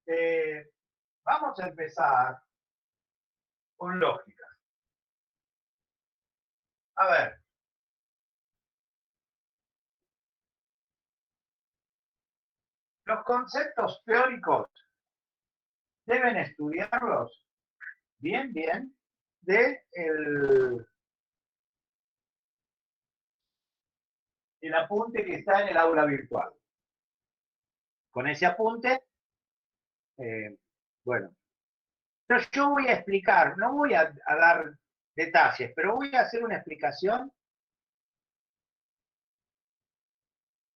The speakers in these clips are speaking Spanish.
Eh, Vamos a empezar con lógica. A ver. Los conceptos teóricos deben estudiarlos bien de el apunte que está en el aula virtual. Con ese apunte, bueno, entonces yo voy a explicar, no voy a dar detalles, pero voy a hacer una explicación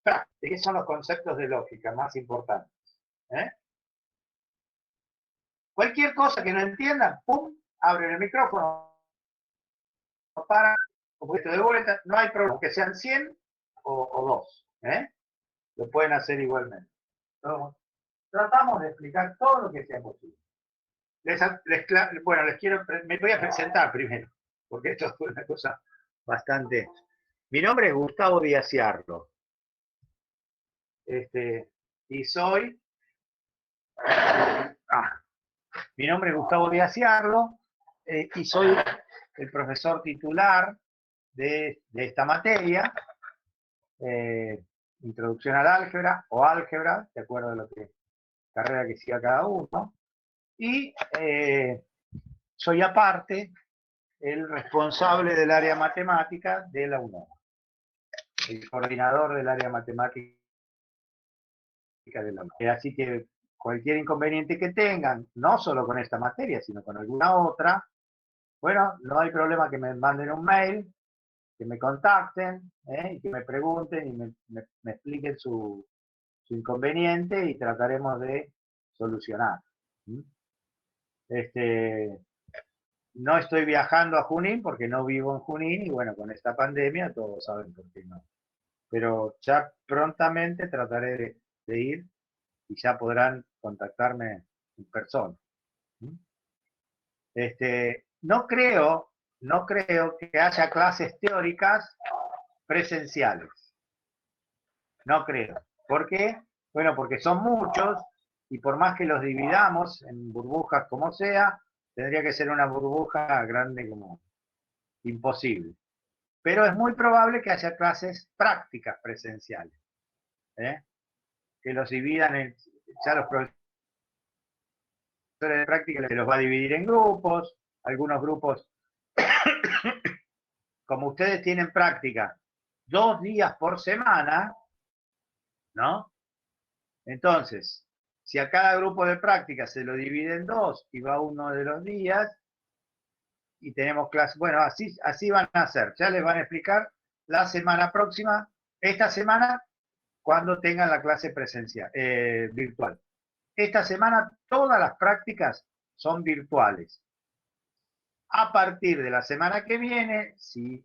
de qué son los conceptos de lógica más importantes. ¿eh? Cualquier cosa que no entiendan, ¡pum!, abren el micrófono, para, un poquito de vuelta, no hay problema, que sean 100 o 2. Lo pueden hacer igualmente. Entonces, tratamos de explicar todo lo que sea posible. Bueno, me voy a presentar primero, porque esto fue una cosa bastante... Mi nombre es Gustavo Díaz-Ciarlo. Y soy... mi nombre es Gustavo Díaz-Ciarlo y soy el profesor titular de esta materia, Introducción al Álgebra o Álgebra, de acuerdo a la carrera que siga cada uno. Y soy aparte el responsable del área matemática de la UNOVA, el coordinador del área matemática de la UNOVA. Así que cualquier inconveniente que tengan, no solo con esta materia, sino con alguna otra, bueno, no hay problema que me manden un mail, que me contacten, y que me pregunten y me expliquen su inconveniente y trataremos de solucionar. No estoy viajando a Junín porque no vivo en Junín y bueno, con esta pandemia todos saben por qué no. Pero ya prontamente trataré de ir y ya podrán contactarme en persona. No creo que haya clases teóricas presenciales. No creo. ¿Por qué? Bueno, porque son muchos y por más que los dividamos en burbujas como sea, tendría que ser una burbuja grande como imposible. Pero es muy probable que haya clases prácticas presenciales, que los dividan ya los profesores de práctica se los va a dividir en grupos, algunos grupos, como ustedes tienen práctica 2 días por semana, ¿no? Entonces, si a cada grupo de práctica se lo divide en 2 y va uno de los días, y tenemos clases, bueno, así van a hacer, ya les van a explicar la semana próxima, esta semana, cuando tengan la clase presencial, virtual. Esta semana todas las prácticas son virtuales. A partir de la semana que viene, si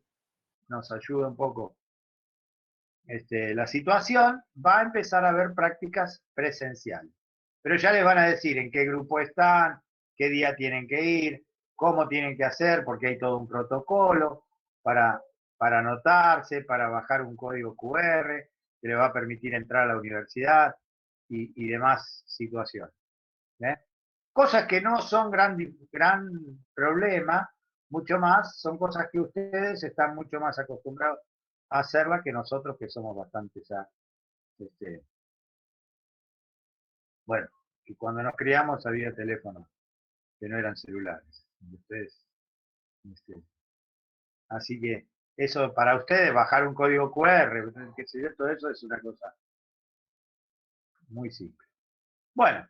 nos ayuda un poco la situación, va a empezar a haber prácticas presenciales. Pero ya les van a decir en qué grupo están, qué día tienen que ir, cómo tienen que hacer, porque hay todo un protocolo para anotarse, para bajar un código QR que le va a permitir entrar a la universidad y demás situaciones. Cosas que no son gran problema, mucho más, son cosas que ustedes están mucho más acostumbrados a hacerlas que nosotros, que somos bastante ya, bueno, y cuando nos criamos había teléfonos que no eran celulares. Ustedes, así que eso para ustedes, bajar un código QR, qué sé yo, todo eso es una cosa muy simple. Bueno,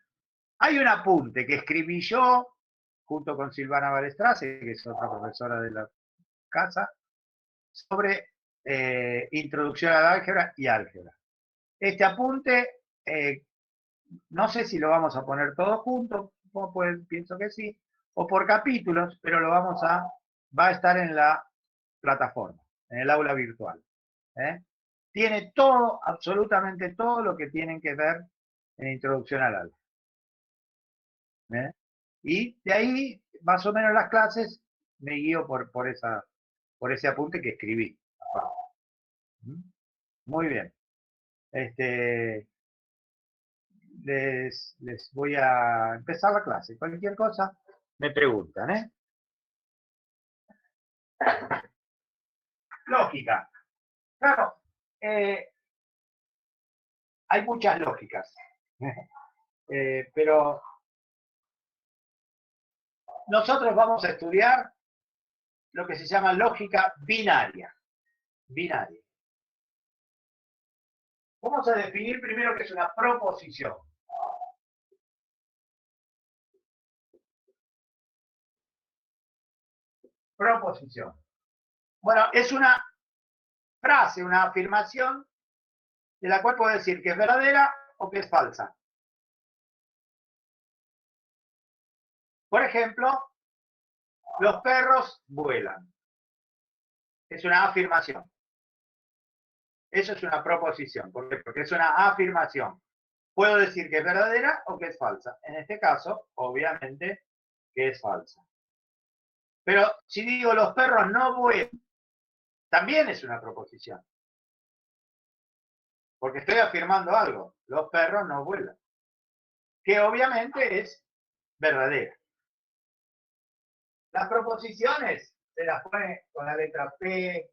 hay un apunte que escribí yo junto con Silvana Balestrase, que es otra profesora de la casa, sobre introducción al álgebra y álgebra. Este apunte, no sé si lo vamos a poner todo junto, pienso que sí, o por capítulos, pero va a estar en la plataforma, en el aula virtual. Tiene todo, absolutamente todo lo que tienen que ver en introducción al álgebra. Y de ahí, más o menos las clases, me guío por ese apunte que escribí. Muy bien. les voy a empezar la clase. Cualquier cosa me preguntan, ¿eh? Lógica. Claro, hay muchas lógicas, pero nosotros vamos a estudiar lo que se llama lógica binaria. Binaria. Vamos a definir primero qué es una proposición. Proposición. Bueno, es una frase, una afirmación de la cual puedo decir que es verdadera o que es falsa. Por ejemplo, los perros vuelan. Es una afirmación. Eso es una proposición. ¿Por qué? Porque es una afirmación. Puedo decir que es verdadera o que es falsa. En este caso, obviamente, que es falsa. Pero si digo los perros no vuelan, también es una proposición. Porque estoy afirmando algo. Los perros no vuelan. Que obviamente es verdadera. Las proposiciones se las pone con la letra P,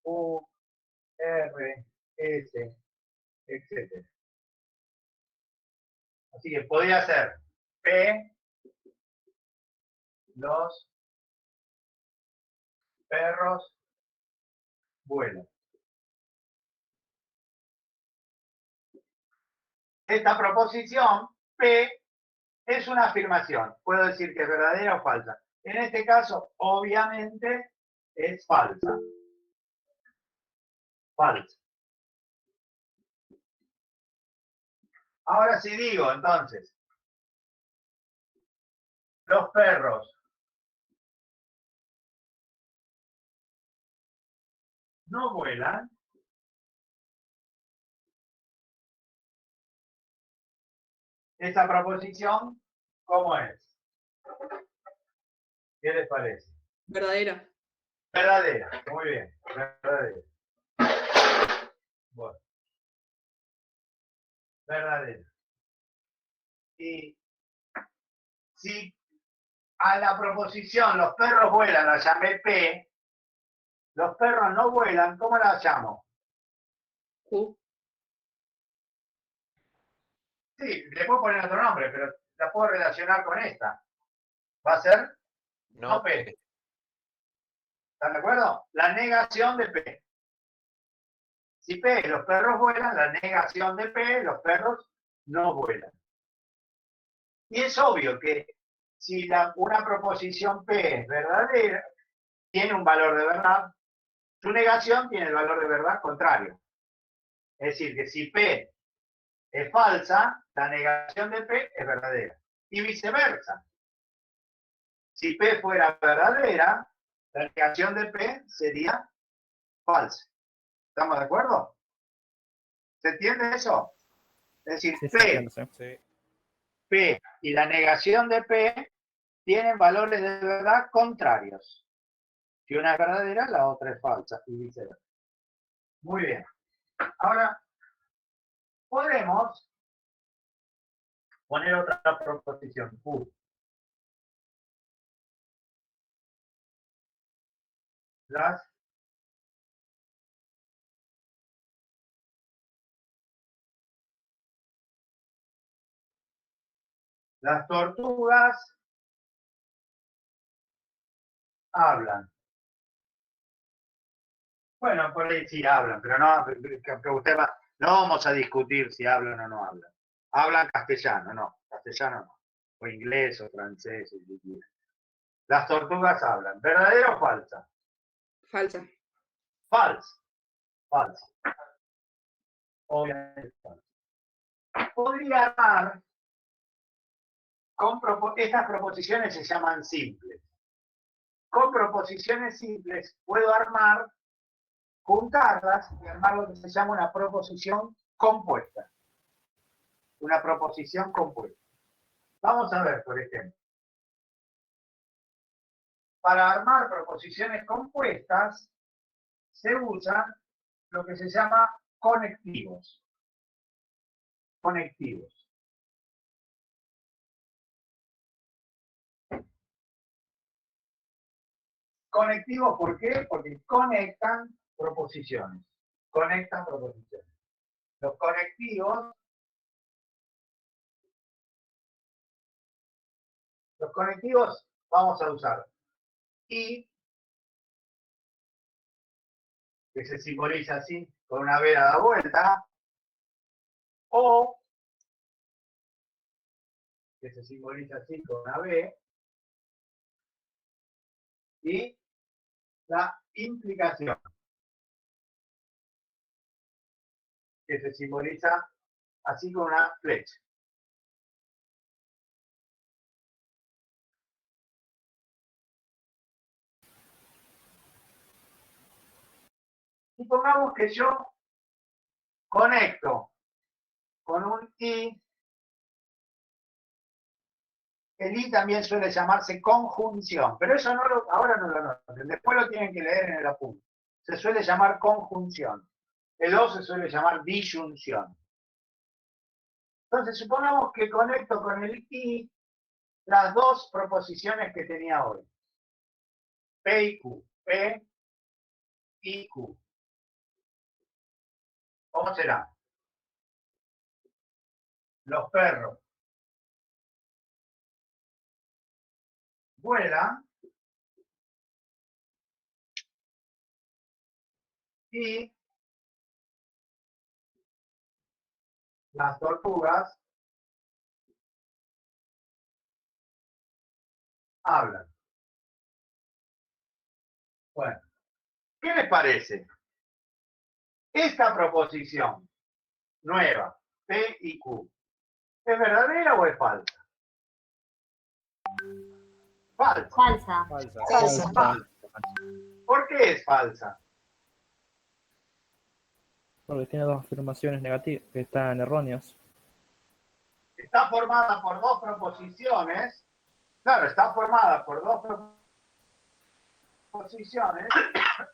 U, R, S, etc. Así que podría ser P, los perros vuelan. Esta proposición, P, es una afirmación. Puedo decir que es verdadera o falsa. En este caso, obviamente, es falsa. Falsa. Ahora sí digo, entonces, los perros no vuelan. Esta proposición, ¿cómo es? ¿Qué les parece? Verdadera. Verdadera, muy bien, verdadera. Bueno, verdadera. Y si a la proposición los perros vuelan la llamé P, los perros no vuelan, ¿cómo la llamo? Q. Sí, le puedo poner otro nombre, pero la puedo relacionar con esta. ¿Va a ser? No P. ¿Están de acuerdo? La negación de P. Si P, los perros vuelan, la negación de P, los perros no vuelan. Y es obvio que si una proposición P es verdadera, tiene un valor de verdad, su negación tiene el valor de verdad contrario. Es decir, que si P es falsa, la negación de P es verdadera. Y viceversa. Si P fuera verdadera, la negación de P sería falsa. ¿Estamos de acuerdo? ¿Se entiende eso? Es decir, Sí, P, sí. P y la negación de P tienen valores de verdad contrarios. Si una es verdadera, la otra es falsa y viceversa. Muy bien. Ahora, podemos poner otra proposición. Las tortugas hablan. Bueno, por ahí sí hablan, pero no, que usted va, no vamos a discutir si hablan o no hablan. Hablan castellano, no, castellano no. O inglés o francés. O las tortugas hablan. ¿Verdadera o falsa? Falsa. Falsa. Falsa. Obviamente falsa. Podría armar con estas proposiciones se llaman simples. Con proposiciones simples puedo armar, juntarlas y armar lo que se llama una proposición compuesta. Una proposición compuesta. Vamos a ver, por ejemplo. Para armar proposiciones compuestas se usan lo que se llama conectivos. Conectivos. conectivos, ¿por qué? Porque conectan proposiciones. Conectan proposiciones. Los conectivos vamos a usar y, que se simboliza así, con una vela da vuelta, o, que se simboliza así, con una B, y la implicación, que se simboliza así con una flecha. Supongamos que yo conecto con un I. El I también suele llamarse conjunción, pero eso ahora no lo noten, después lo tienen que leer en el apunte. Se suele llamar conjunción. El O se suele llamar disyunción. Entonces, supongamos que conecto con el I las dos proposiciones que tenía hoy. P y Q. P y Q. ¿Cómo será? Los perros vuelan y las tortugas hablan. Bueno, ¿qué les parece? Esta proposición nueva, P y Q, ¿es verdadera o es falsa? Falsa. Falsa. Falsa. Falsa. ¿Por qué es falsa? Porque tiene dos afirmaciones negativas que están erróneas. Está formada por dos proposiciones. Claro, está formada por dos proposiciones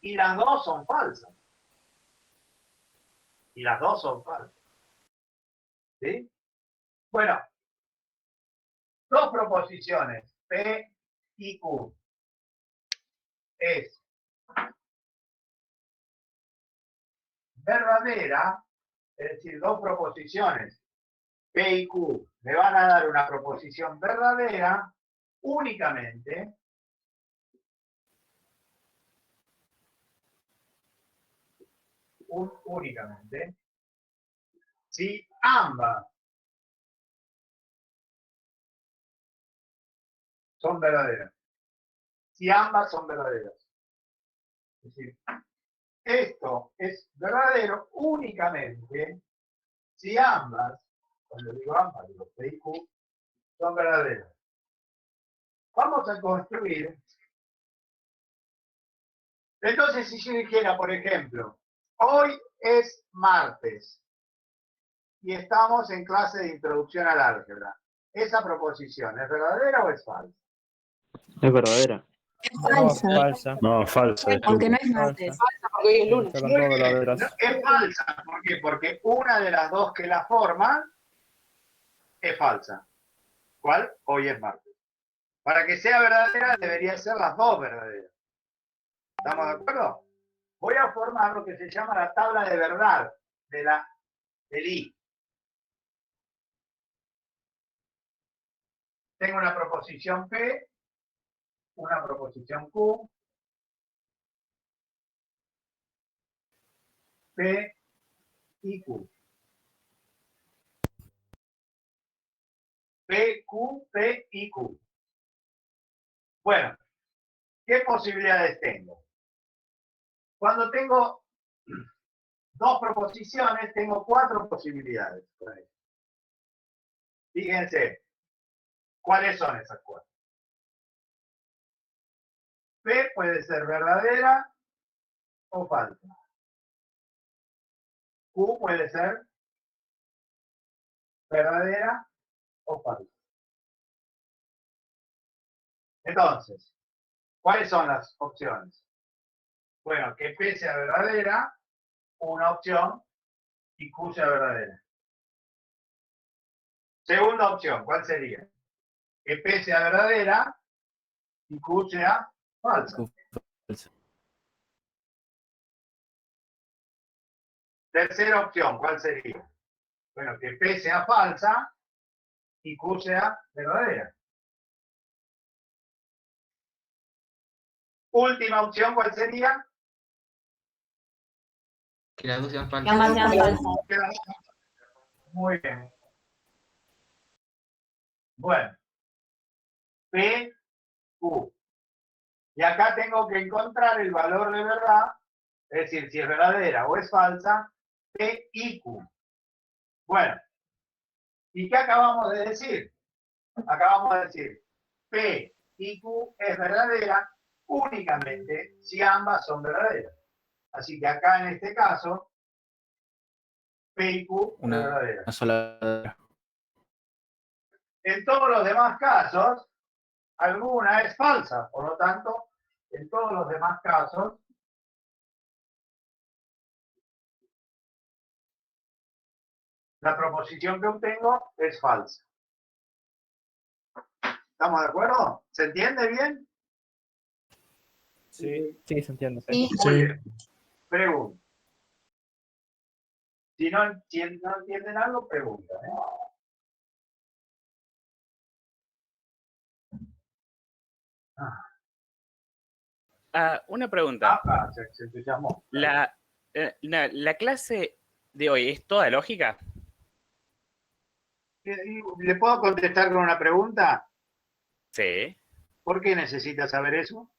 y las dos son falsas. Y las dos son falsas. ¿Sí? Bueno, dos proposiciones, P y Q, es verdadera, es decir, dos proposiciones, P y Q, me van a dar una proposición verdadera únicamente si ambas son verdaderas. Si ambas son verdaderas. Es decir, esto es verdadero únicamente si ambas, cuando digo ambas, digo P y Q, son verdaderas. Vamos a construir. Entonces, si yo dijera, por ejemplo, hoy es martes y estamos en clase de introducción al álgebra, ¿esa proposición es verdadera o es falsa? Es verdadera. Falsa. No, falsa. No, falsa. Porque no es Falsa. martes. Porque hoy es lunes. Son Muy todas bien, verdaderas. es falsa. ¿Por qué? Porque una de las dos que la forman es falsa. ¿Cuál? Hoy es martes. Para que sea verdadera, deberían ser las dos verdaderas. ¿Estamos de acuerdo? Voy a formar lo que se llama la tabla de verdad del I. Tengo una proposición P, una proposición Q, P y Q. P, Q, P y Q. Bueno, ¿qué posibilidades tengo? Cuando tengo dos proposiciones, tengo cuatro posibilidades. Fíjense, ¿cuáles son esas cuatro? P puede ser verdadera o falsa. Q puede ser verdadera o falsa. Entonces, ¿cuáles son las opciones? Bueno, que P sea verdadera, una opción, y Q sea verdadera. Segunda opción, ¿cuál sería? Que P sea verdadera y Q sea falsa. Tercera opción, ¿cuál sería? Bueno, que P sea falsa y Q sea verdadera. Última opción, ¿cuál sería? Que las dos sean Que falsas. ambas sean falsas. Muy bien. Bueno, P, Q. Y acá tengo que encontrar el valor de verdad, es decir, si es verdadera o es falsa, P y Q. Bueno, ¿y qué acabamos de decir? Acabamos de decir, P y Q es verdadera únicamente si ambas son verdaderas. Así que acá en este caso, P y Q es verdadera. Una sola. En todos los demás casos, alguna es falsa. Por lo tanto, en todos los demás casos, la proposición que obtengo es falsa. ¿Estamos de acuerdo? ¿Se entiende bien? Sí, sí, se entiende. Sí. Muy bien. Pregunta. Si no entienden algo, pregunta. Una pregunta. Se entusiasmó. La clase de hoy es toda lógica. ¿Le puedo contestar con una pregunta? Sí. ¿Por qué necesita saber eso?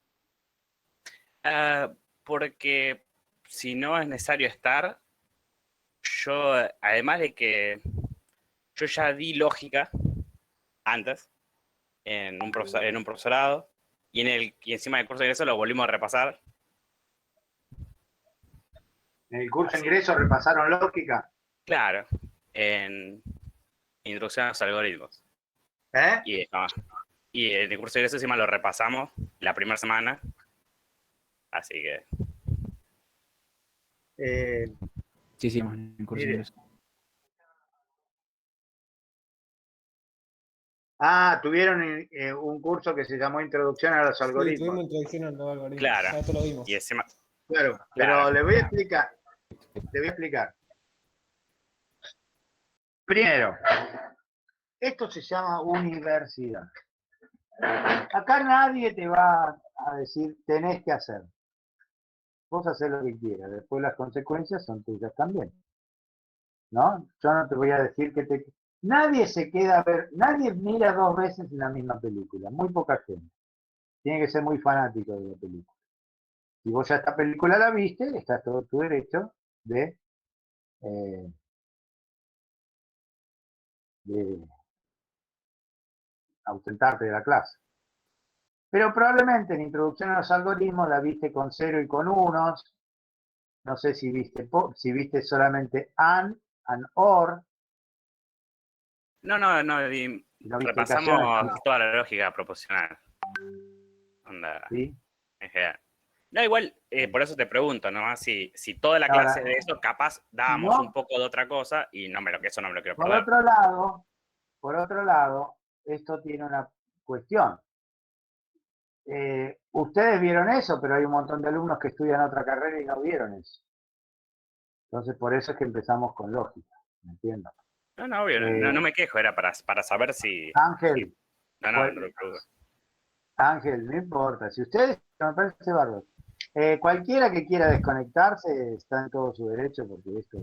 Porque si no es necesario estar, yo, además de que yo ya di lógica antes en un profesorado y encima del curso de ingreso lo volvimos a repasar. En el curso de Así. ingreso repasaron lógica. Claro, en introducción a los algoritmos. ¿Eh? Y en el curso de ingreso encima lo repasamos la primera semana. Así que. Sí, sí, en el curso de Mire. ingreso. Tuvieron un curso que se llamó Introducción a los Sí, Algoritmos. tuvimos introducción a los algoritmos. Claro. Ya esto lo vimos. Y encima. Claro, Claro. pero le voy a explicar. Le voy a explicar. Primero, esto se llama universidad. Acá nadie te va a decir tenés que hacer. Vos haces lo que quieras, después las consecuencias son tuyas también. ¿No? Yo no te voy a decir que te... Nadie se queda a ver, nadie mira dos veces la misma película, muy poca gente. Tiene que ser muy fanático de la película. Si vos ya esta película la viste, está todo tu derecho de ausentarte de la clase. Pero probablemente en Introducción a los Algoritmos la viste con 0 y con unos. No sé si viste solamente and or. No, No viste repasamos ecuaciones, toda la lógica proposicional. Onda, ¿sí? en general. No, igual, por eso te pregunto, ¿no? Si toda la Ahora, clase de eso, capaz dábamos no. un poco de otra cosa y eso no me lo quiero Por perder. otro lado, esto tiene una cuestión. Ustedes vieron eso, pero hay un montón de alumnos que estudian otra carrera y no vieron eso. Entonces, por eso es que empezamos con lógica, ¿me entiendes? No, obvio, no me quejo, era para saber si... Ángel, No lo preocupes. Ángel, no importa. Si ustedes, me parece bárbaro. Cualquiera que quiera desconectarse está en todo su derecho, porque esto,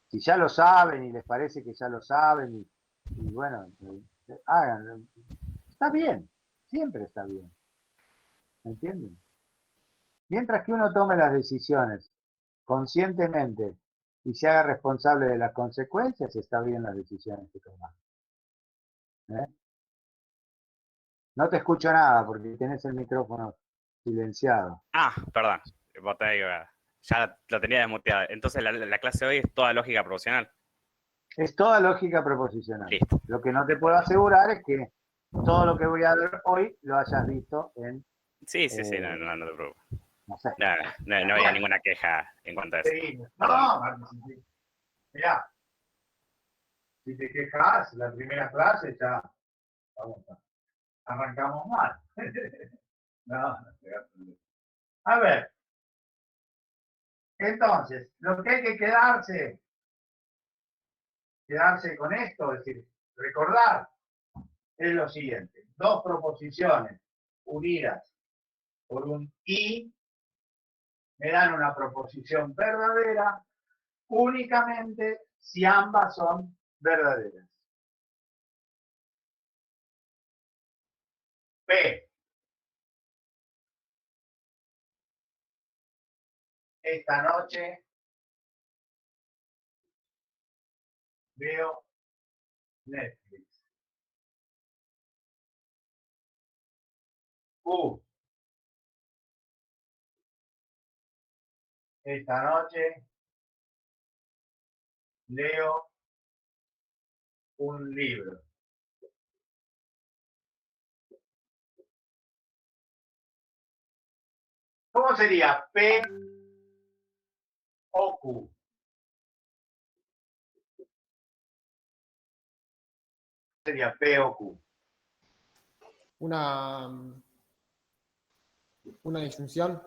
si ya lo saben y les parece que ya lo saben, y bueno, hagan. Está bien, siempre está bien. ¿Me entienden? Mientras que uno tome las decisiones conscientemente y se haga responsable de las consecuencias, está bien las decisiones que toman. ¿Eh? No te escucho nada porque tenés el micrófono silenciado. Perdón. Ya lo tenía desmuteado. Entonces la clase de hoy es toda lógica proposicional. Es toda lógica proposicional. Listo. Lo que no te puedo asegurar es que todo lo que voy a ver hoy lo hayas visto en... Sí, no te preocupes. No sé. No había ninguna queja en cuanto a eso. Sí. Perdón. No, mirá, si te quejas, la primera clase ya arrancamos mal. No, A ver, entonces, lo que hay que quedarse con esto, es decir, recordar, es lo siguiente. Dos proposiciones unidas por un y me dan una proposición verdadera únicamente si ambas son verdaderas. P. Esta noche veo Netflix. Q. Esta noche leo un libro. ¿Cómo sería P o Q? Sería P o Q. Una disyunción.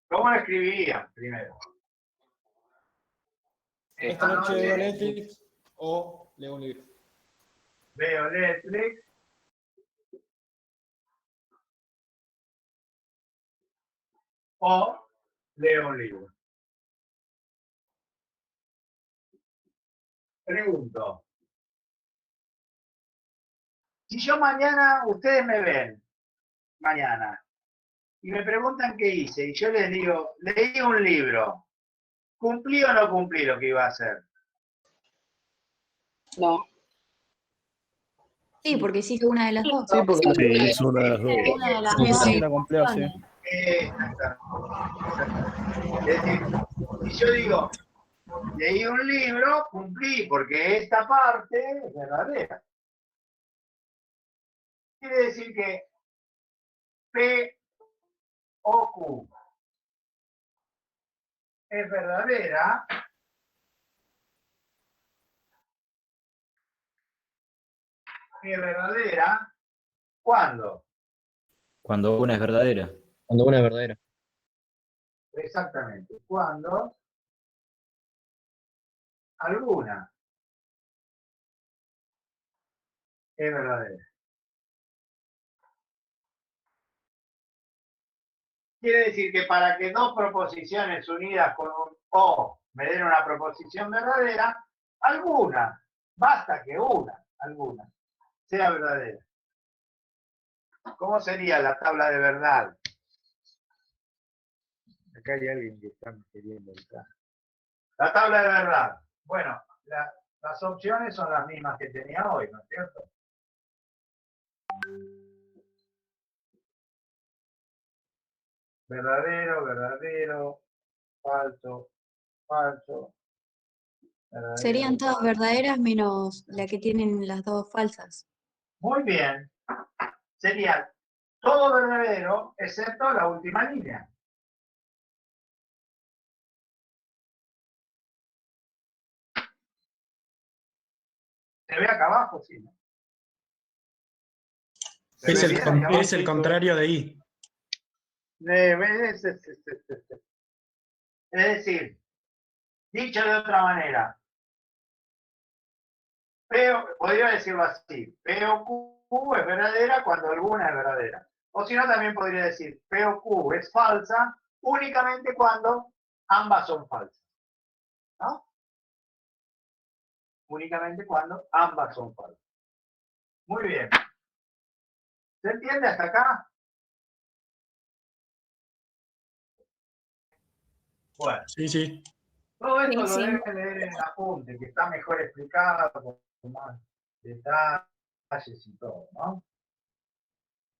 ¿Cómo lo escribirían primero? Esta noche veo Netflix o leo un libro. Veo Netflix o leo un libro. Pregunto. Si yo mañana, ustedes me ven, mañana, y me preguntan qué hice, y yo les digo, leí un libro, ¿cumplí o no cumplí lo que iba a hacer? No. Sí, porque hiciste una de las dos. Sí, porque Sí, hizo una de las dos. Una de las Sí, dos. sí, la cumplió, sí. Es decir, si yo digo, leí un libro, cumplí, porque esta parte es verdadera. Quiere decir que P o Q es verdadera ¿cuándo? Cuando una es verdadera. Cuando una es verdadera. Exactamente, cuando alguna es verdadera. Quiere decir que para que dos proposiciones unidas con un o me den una proposición verdadera, alguna, basta que alguna, sea verdadera. ¿Cómo sería la tabla de verdad? Acá hay alguien que está queriendo entrar. La tabla de verdad. Bueno, las opciones son las mismas que tenía hoy, ¿no es cierto? Verdadero, verdadero, falso, falso. Verdadero, Serían todas falso. verdaderas menos la que tienen las dos falsas. Muy bien. Sería todo verdadero excepto la última línea. ¿Se ve acá abajo? Sí, ¿no? ¿Se ve bien ahí abajo? Es el contrario de I. Es decir, dicho de otra manera, podría decirlo así, P o Q es verdadera cuando alguna es verdadera. O si no, también podría decir P o Q es falsa únicamente cuando ambas son falsas. ¿No? Únicamente cuando ambas son falsas. Muy bien. ¿Se entiende hasta acá? Bueno, Sí, sí. todo esto Sí, lo sí. deben leer en el apunte, que está mejor explicado, con más detalles y todo, ¿no?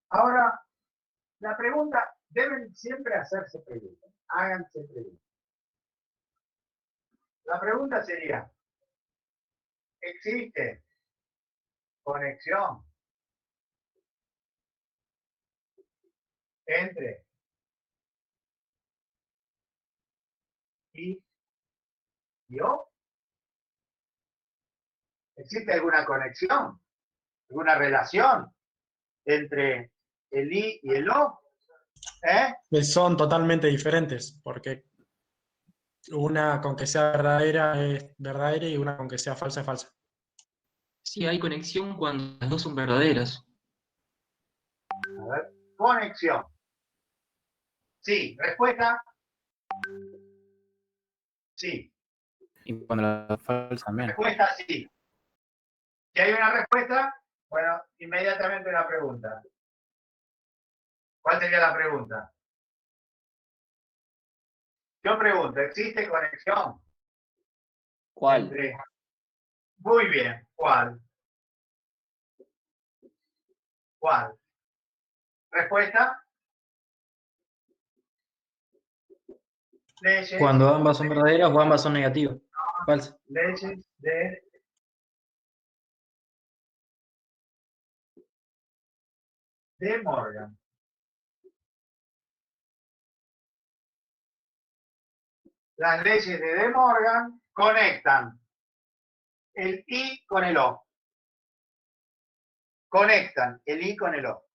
Ahora, la pregunta, deben siempre hacerse preguntas. Háganse preguntas. La pregunta sería, ¿existe conexión entre I y O? ¿Existe alguna conexión? ¿Alguna relación entre el I y el O? ¿Eh? Son totalmente diferentes, porque una con que sea verdadera es verdadera y una con que sea falsa es falsa. Sí, hay conexión cuando las dos son verdaderas. A ver, conexión. Sí, respuesta. Sí, Y cuando la falsa también. respuesta sí. Si hay una respuesta, bueno, inmediatamente una pregunta. ¿Cuál sería la pregunta? Yo pregunto, ¿existe conexión ¿Cuál? entre... Muy bien, ¿cuál? ¿Cuál? ¿Respuesta? Leyes, Cuando ambas son verdaderas o ambas son negativas. Falsa. leyes de Morgan. Las leyes de De Morgan conectan el I con el O. Conectan el I con el O.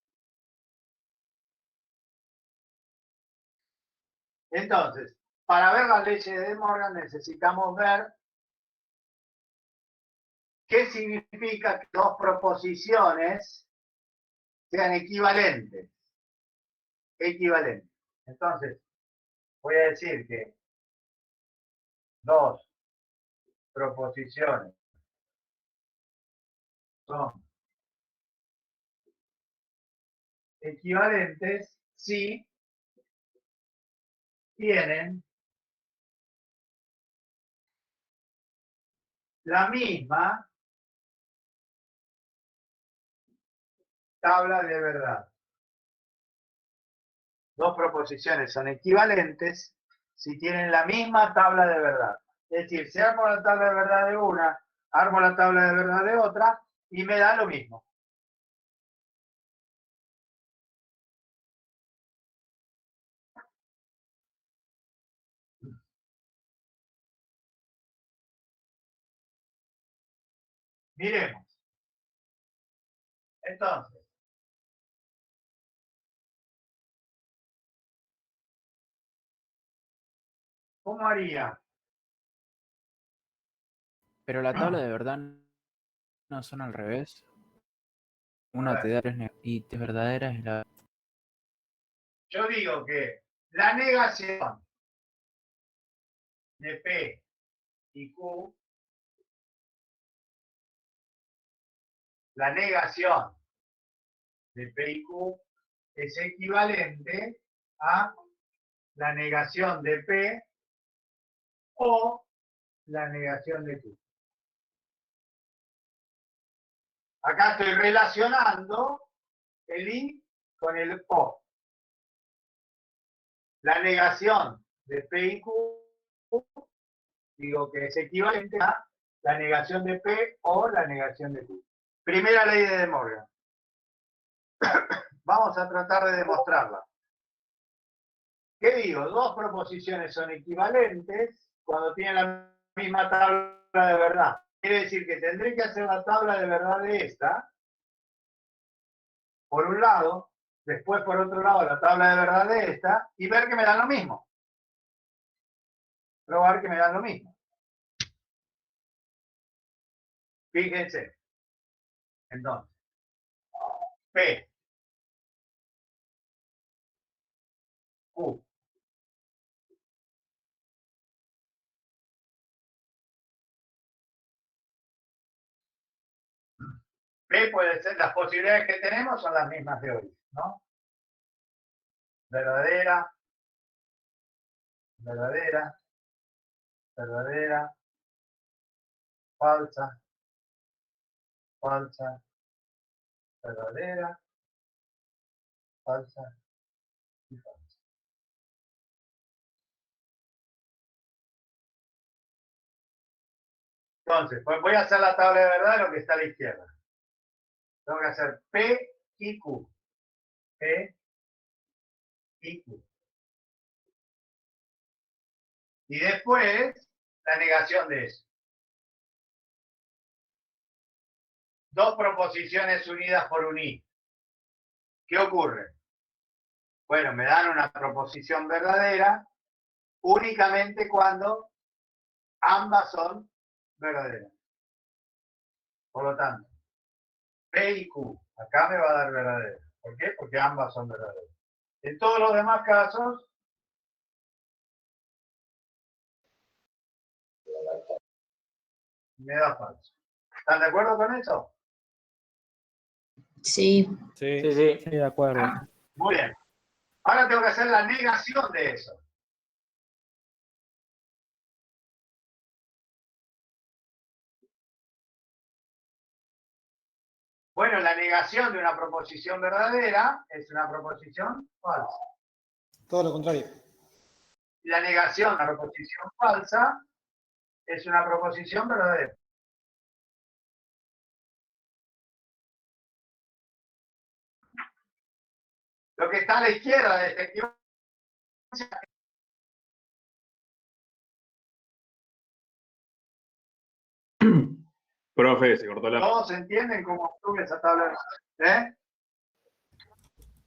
Entonces, para ver las leyes de De Morgan necesitamos ver qué significa que dos proposiciones sean equivalentes. Equivalentes. Entonces, voy a decir que dos proposiciones son equivalentes si tienen la misma tabla de verdad. Dos proposiciones son equivalentes si tienen la misma tabla de verdad. Es decir, si armo la tabla de verdad de una, armo la tabla de verdad de otra y me da lo mismo. Miremos. Entonces, ¿cómo haría? Pero la tabla de verdad no son al revés. Una te da y es verdadera es la... Yo digo que la negación de P y Q, la negación de P y Q es equivalente a la negación de P o la negación de Q. Acá estoy relacionando el I con el O. La negación de P y Q, digo que es equivalente a la negación de P o la negación de Q. Primera ley de De Morgan. Vamos a tratar de demostrarla. ¿Qué digo? Dos proposiciones son equivalentes cuando tienen la misma tabla de verdad. Quiere decir que tendré que hacer la tabla de verdad de esta, por un lado, después por otro lado la tabla de verdad de esta, y ver que me dan lo mismo. Probar que me dan lo mismo. Fíjense. Entonces, P, Q. P puede ser, las posibilidades que tenemos son las mismas de hoy, ¿no? Verdadera, verdadera, verdadera, falsa, falsa, verdadera, falsa y falsa. Entonces, pues voy a hacer la tabla de verdad de lo que está a la izquierda. Tengo que hacer P y Q. P y Q. Y después, la negación de eso. Dos proposiciones unidas por un I. ¿Qué ocurre? Bueno, me dan una proposición verdadera únicamente cuando ambas son verdaderas. Por lo tanto, P y Q, acá me va a dar verdadera. ¿Por qué? Porque ambas son verdaderas. En todos los demás casos, me da falso. ¿Están de acuerdo con eso? Sí. Sí, Sí, sí. sí, de acuerdo. Muy bien. Ahora tengo que hacer la negación de eso. Bueno, la negación de una proposición verdadera es una proposición falsa. Todo lo contrario. Y la negación de una proposición falsa es una proposición verdadera. Lo que está a la izquierda de esta equivalencia. Profe, se cortó la... ¿Todos entienden cómo obtuve esa tabla? ¿Eh?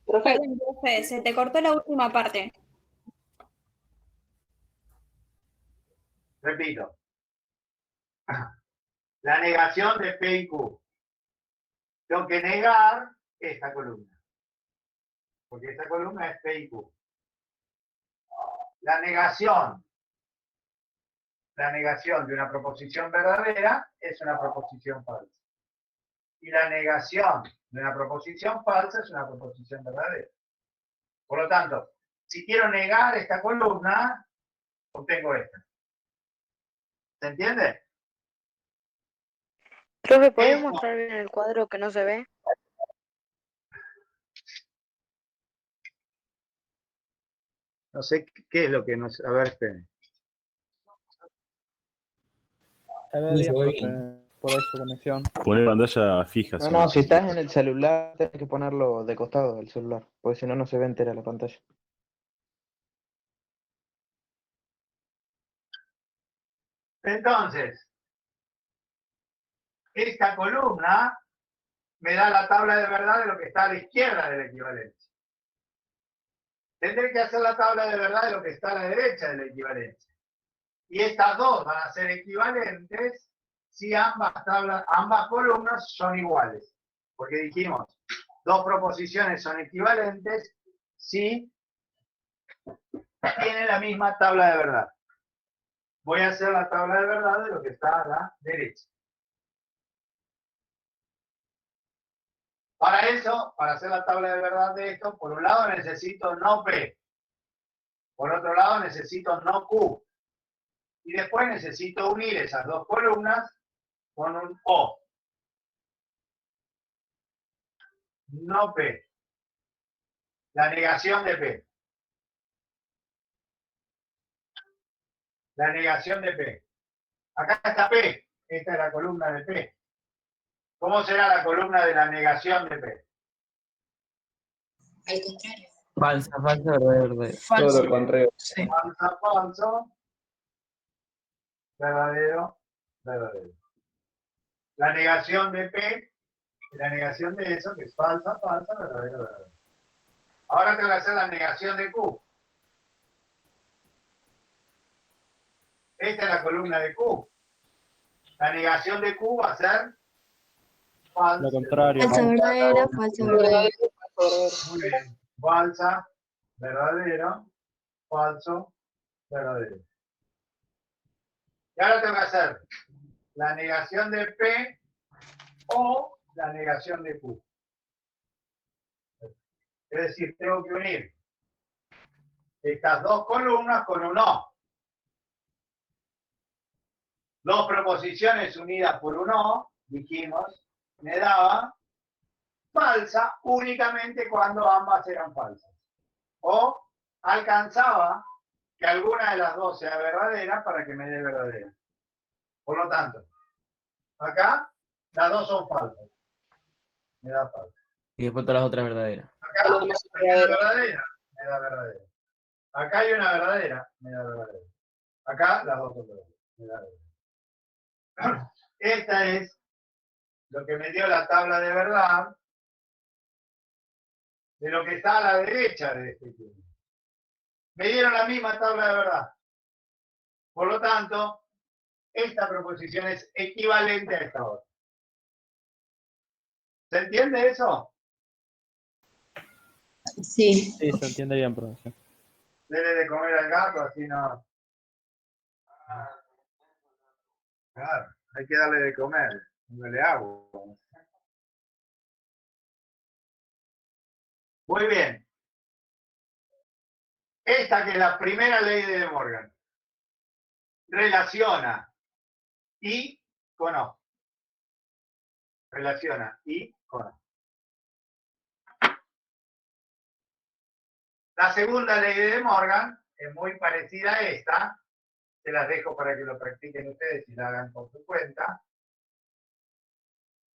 Profe, Profe, se te cortó la última parte. Repito. La negación de P y Q. Tengo que negar esta columna. Porque esta columna es P y Q. La negación de una proposición verdadera es una proposición falsa. Y la negación de una proposición falsa es una proposición verdadera. Por lo tanto, si quiero negar esta columna, obtengo esta. ¿Se entiende? profe, ¿podés Esto- mostrar bien el cuadro que no se ve? No sé qué es lo que nos... A ver, esperen. A ver, Díaz, profe, por ahí su conexión. Poner pantalla fija. No, no, si estás en el celular, tienes que ponerlo de costado del celular, porque si no, no se ve entera la pantalla. Entonces, esta columna me da la tabla de verdad de lo que está a la izquierda de la equivalencia. Tendré que hacer la tabla de verdad de lo que está a la derecha de la equivalencia. Y estas dos van a ser equivalentes si ambas columnas son iguales. Porque dijimos, dos proposiciones son equivalentes si tienen la misma tabla de verdad. Voy a hacer la tabla de verdad de lo que está a la derecha. Para eso, para hacer la tabla de verdad de esto, por un lado necesito no P. Por otro lado necesito no Q. Y después necesito unir esas dos columnas con un O. No P. La negación de P. La negación de P. Acá está P. Esta es la columna de P. ¿Cómo será la columna de la negación de P? Al contrario. Falsa, falsa, verdadero, verdadero. Todo lo contrario. Sí. Falsa, falso. Verdadero, verdadero. La negación de P y la negación de eso, que es falsa, falsa, verdadero, verdadero. Ahora tengo que hacer la negación de Q. Esta es la columna de Q. La negación de Q va a ser falsa. Lo contrario. Falsa verdadera, falsa verdadera. Muy bien. Falsa, verdadero, falso, verdadero. Y ahora tengo que hacer la negación de P o la negación de Q. Es decir, tengo que unir estas dos columnas con un O. Dos proposiciones unidas por un O, dijimos, me daba falsa únicamente cuando ambas eran falsas. O alcanzaba que alguna de las dos sea verdadera para que me dé verdadera. Por lo tanto, acá las dos son falsas. Me da falsa. Y después todas las otras verdaderas. Acá hay una verdadera, me da verdadera. Acá hay una verdadera, me da verdadera. Acá las dos son verdaderas, me da verdadera. Esta es lo que me dio la tabla de verdad de lo que está a la derecha de este equilibrio. Me dieron la misma tabla de verdad. Por lo tanto, esta proposición es equivalente a esta otra. ¿Se entiende eso? Sí. Sí, se entiende bien, profesor. Dele de comer al gato, así no. Claro, hay que darle de comer, no le hago. Muy bien. Esta que es la primera ley de De Morgan. Relaciona I con O. Relaciona I con O. La segunda ley de De Morgan es muy parecida a esta. Se las dejo para que lo practiquen ustedes y la hagan por su cuenta.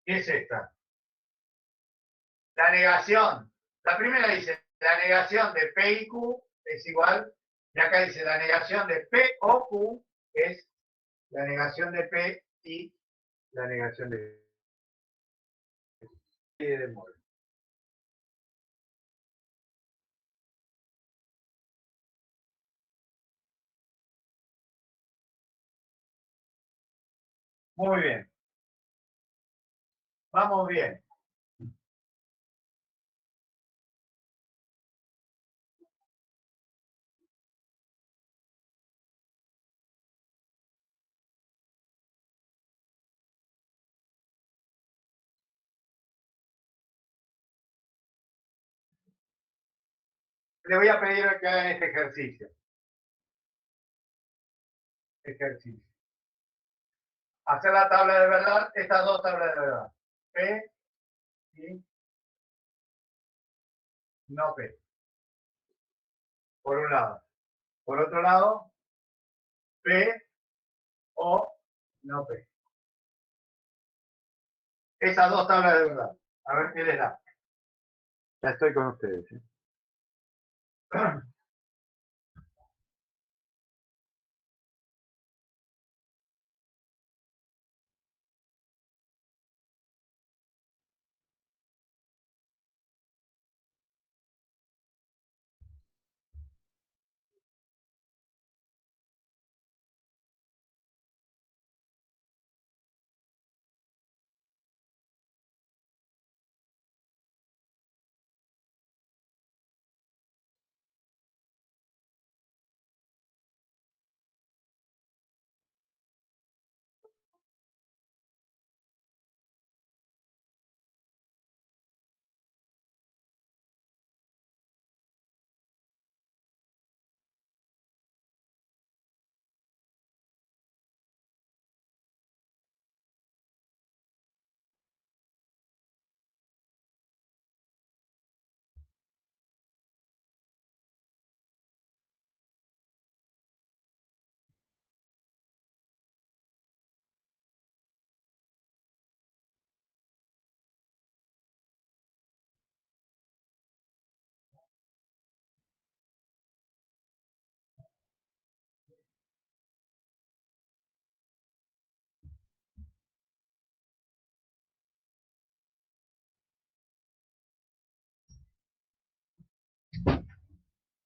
¿Qué es esta? La negación. La primera dice, la negación de P y Q es igual. Y acá dice, la negación de P o Q es la negación de P y la negación de Morgan. Muy bien. Vamos bien. Le voy a pedir que hagan este ejercicio. Hacer la tabla de verdad, estas dos tablas de verdad. P y no P. Por un lado. Por otro lado, P o no P. Esas dos tablas de verdad. A ver qué les da. Ya estoy con ustedes.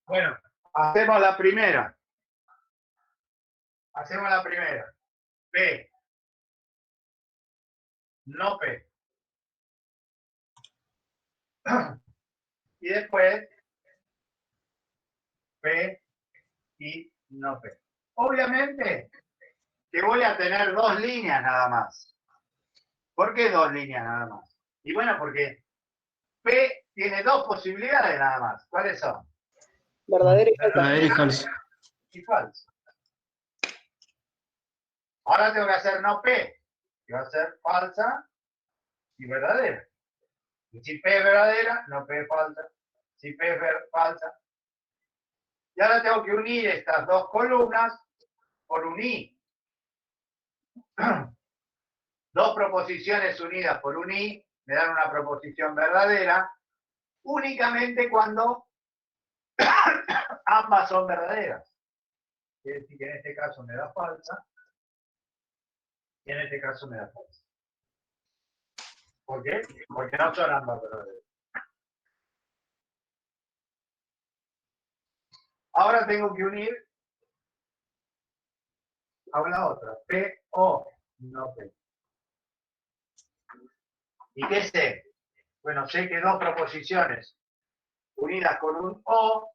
Bueno, hacemos la primera. Hacemos la primera. P. No P. Y después P y no P. Obviamente que voy a tener dos líneas nada más. ¿Por qué dos líneas nada más? Y bueno, porque P tiene dos posibilidades nada más. ¿Cuáles son? Verdadero y falso. Verdadero y falso. Y falso. Ahora tengo que hacer no P, que va a ser falsa y verdadera. Y si P es verdadera, no P es falsa. Si P es falsa. Y ahora tengo que unir estas dos columnas por un I. Dos proposiciones unidas por un I me dan una proposición verdadera únicamente cuando ambas son verdaderas. Quiere decir que en este caso me da falsa y en este caso me da falsa. ¿Por qué? Porque no son ambas verdaderas. Ahora tengo que unir a la otra. P, O, no P. ¿Y qué sé? Bueno, sé que dos proposiciones unidas con un O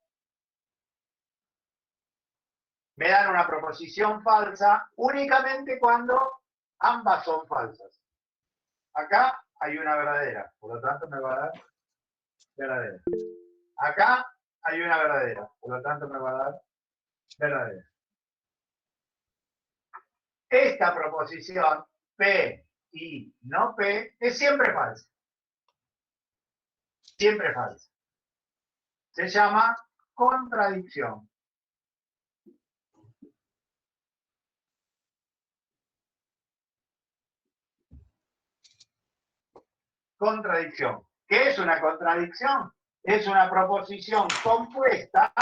me dan una proposición falsa únicamente cuando ambas son falsas. Acá hay una verdadera, por lo tanto me va a dar verdadera. Acá hay una verdadera, por lo tanto me va a dar verdadera. Esta proposición, P y no P, es siempre falsa. Siempre falsa. Se llama contradicción. Contradicción. ¿Qué es una contradicción? Es una proposición compuesta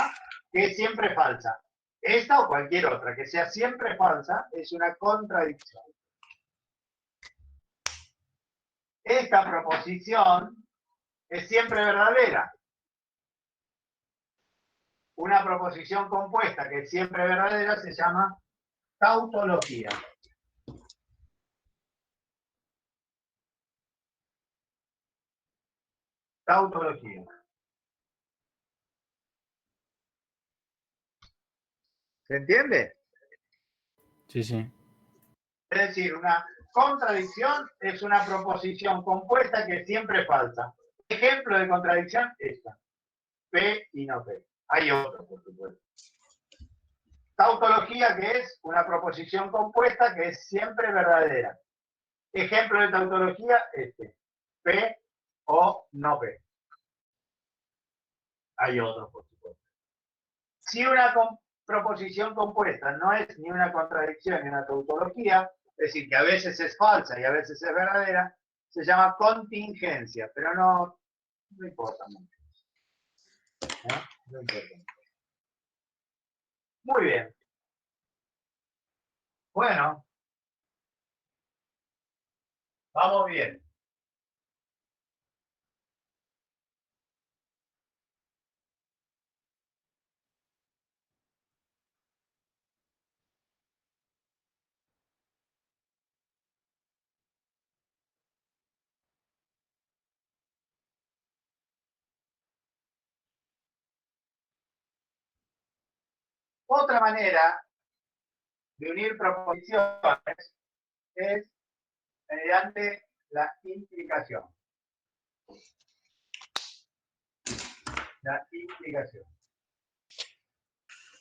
que es siempre falsa. Esta o cualquier otra que sea siempre falsa es una contradicción. Esta proposición es siempre verdadera. Una proposición compuesta que es siempre verdadera se llama tautología. Tautología. ¿Se entiende? Sí, sí. Es decir, una contradicción es una proposición compuesta que es siempre falsa. Ejemplo de contradicción, esta. P y no P. Hay otros, por supuesto. Tautología, que es una proposición compuesta que es siempre verdadera. Ejemplo de tautología, este. P o no P. Hay otros, por supuesto. Si una proposición compuesta no es ni una contradicción ni una tautología, es decir, que a veces es falsa y a veces es verdadera, se llama contingencia, pero no importa mucho. No importa mucho. Muy bien. Bueno, vamos bien. Otra manera de unir proposiciones es mediante la implicación. La implicación.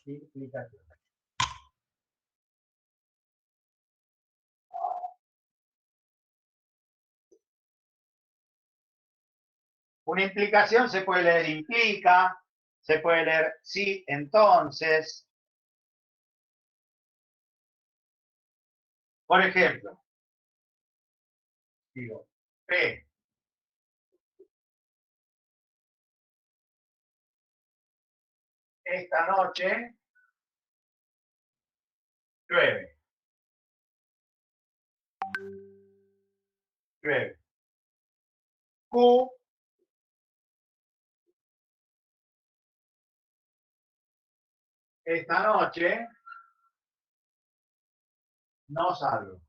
Implicación. Una implicación se puede leer implica, se puede leer sí, entonces. Por ejemplo, digo, P esta noche llueve. Llueve. Q esta noche no salgo.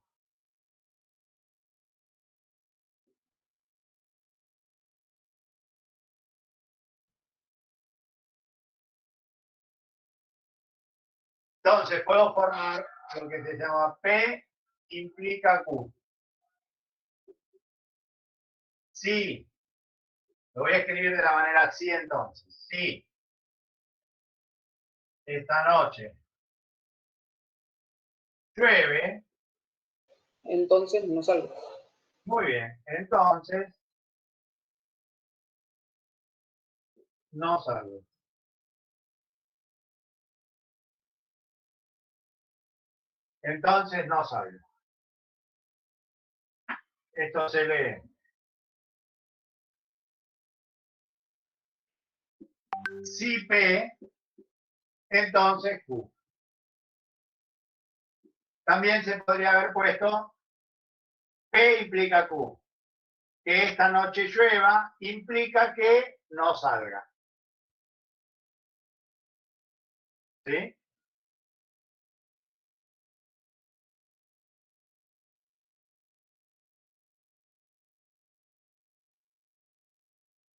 Entonces puedo formar lo que se llama P implica Q. Sí. Lo voy a escribir de la manera así entonces. Sí. Esta noche llueve. Entonces no salgo. Muy bien. Entonces no salgo. Entonces no salgo. Esto se lee. Si P, entonces Q. También se podría haber puesto P implica Q. Que esta noche llueva implica que no salga. ¿Sí?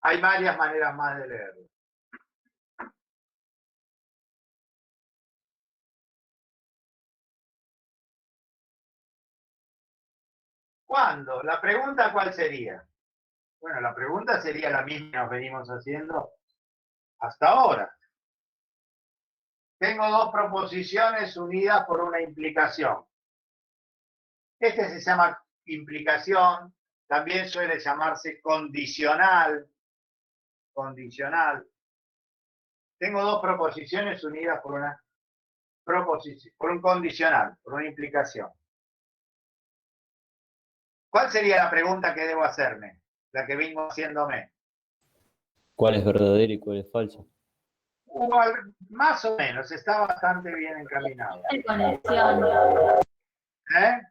Hay varias maneras más de leerlo. ¿Cuándo? ¿La pregunta cuál sería? Bueno, la pregunta sería la misma que nos venimos haciendo hasta ahora. Tengo dos proposiciones unidas por una implicación. Este se llama implicación, también suele llamarse condicional. Condicional. Tengo dos proposiciones unidas por una proposición, por un condicional, por una implicación. ¿Cuál sería la pregunta que debo hacerme? La que vengo haciéndome. ¿Cuál es verdadero y cuál es falso? Más o menos, está bastante bien encaminado. Conexión. ¿Eh?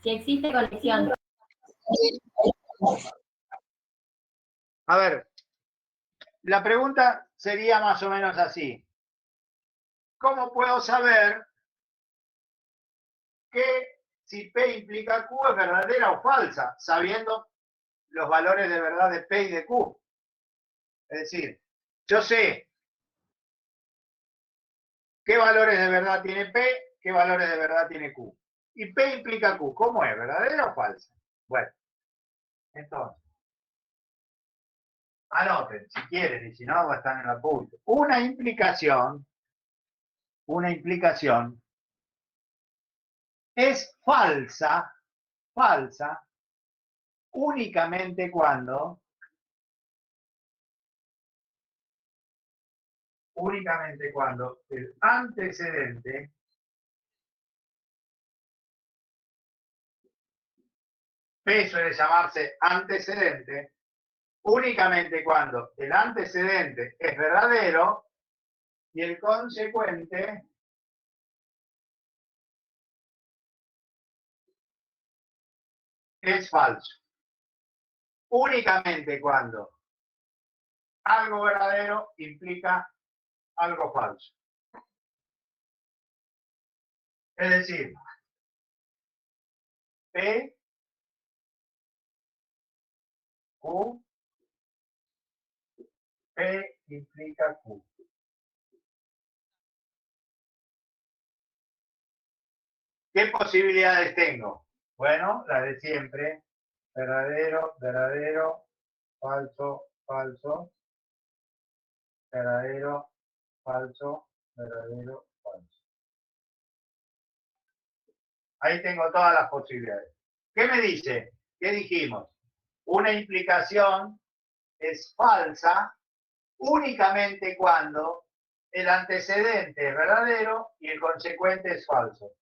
Si existe conexión. A ver, la pregunta sería más o menos así. ¿Cómo puedo saber que si P implica Q es verdadera o falsa, sabiendo los valores de verdad de P y de Q? Es decir, yo sé qué valores de verdad tiene P, qué valores de verdad tiene Q. Y P implica Q. ¿Cómo es? ¿Verdadera o falsa? Bueno, entonces, anoten si quieren y si no, va a estar en la punta. Una implicación es falsa únicamente cuando el antecedente P suele llamarse antecedente, únicamente cuando el antecedente es verdadero y el consecuente es falso. Únicamente cuando algo verdadero implica algo falso. Es decir, P, Q, P implica Q. ¿Qué posibilidades tengo? Bueno, la de siempre. Verdadero, verdadero, falso, falso. Verdadero, falso, verdadero, falso. Ahí tengo todas las posibilidades. ¿Qué me dice? ¿Qué dijimos? Una implicación es falsa únicamente cuando el antecedente es verdadero y el consecuente es falso.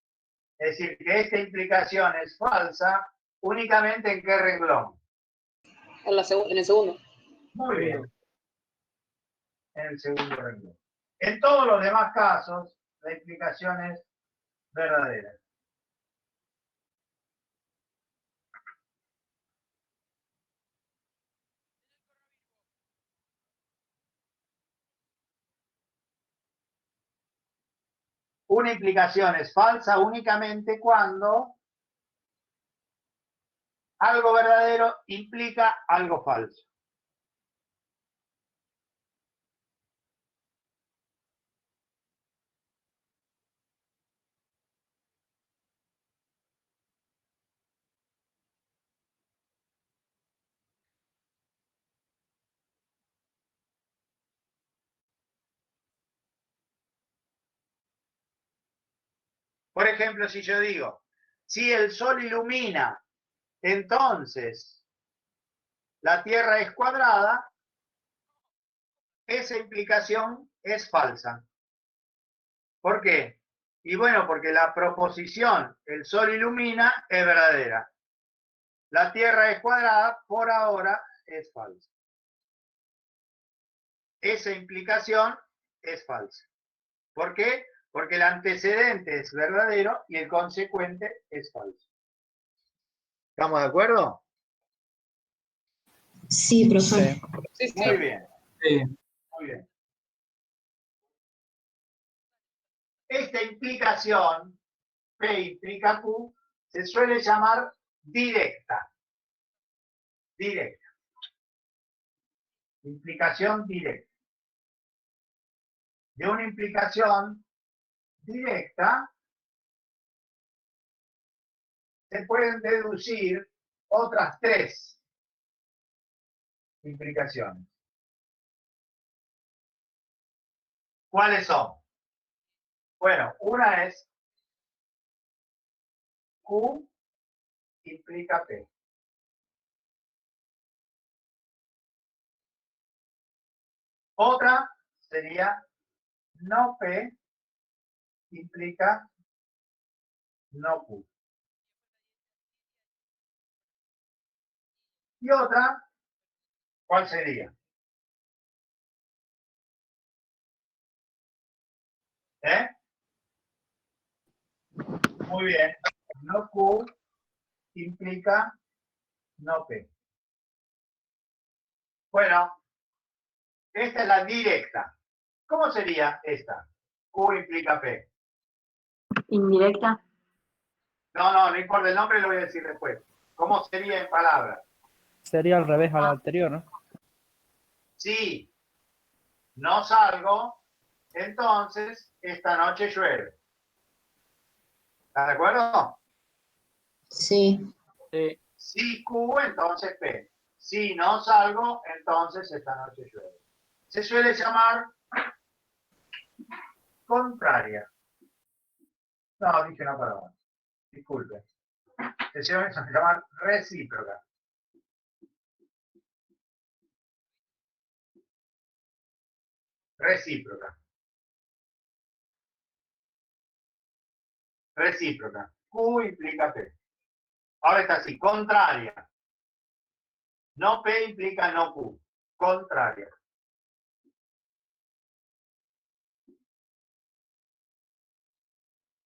Es decir, que esta implicación es falsa únicamente en qué renglón. En el segundo. Muy bien. En el segundo renglón. En todos los demás casos, la implicación es verdadera. Una implicación es falsa únicamente cuando algo verdadero implica algo falso. Por ejemplo, si yo digo, si el sol ilumina, entonces la Tierra es cuadrada, esa implicación es falsa. ¿Por qué? Y bueno, porque la proposición el sol ilumina es verdadera. La Tierra es cuadrada, por ahora es falsa. Esa implicación es falsa. ¿Por qué? Porque el antecedente es verdadero y el consecuente es falso. ¿Estamos de acuerdo? Sí, profesor. Sí, sí. Muy bien. Sí. Muy bien. esta implicación, P implica Q, se suele llamar directa. Directa. Implicación directa. De una implicación directa se pueden deducir otras 3 implicaciones. ¿Cuáles son? Bueno, una es Q implica P. Otra sería no P implica no Q. Y otra, ¿cuál sería? ¿Eh? Muy bien. No Q implica no P. Bueno, esta es la directa. ¿Cómo sería esta? Q implica P. Indirecta. No importa el nombre, lo voy a decir después. ¿Cómo sería en palabras? Sería al revés a la anterior, ¿no? Si no salgo, entonces esta noche llueve. ¿Estás de acuerdo? Sí. Si Q, entonces P. Si no salgo, entonces esta noche llueve. Se suele llamar contraria. No, dije una palabra. Disculpe. Se suele llamar recíproca. Recíproca. Recíproca. Q implica P. Ahora está así, contraria. No P implica no Q. Contraria.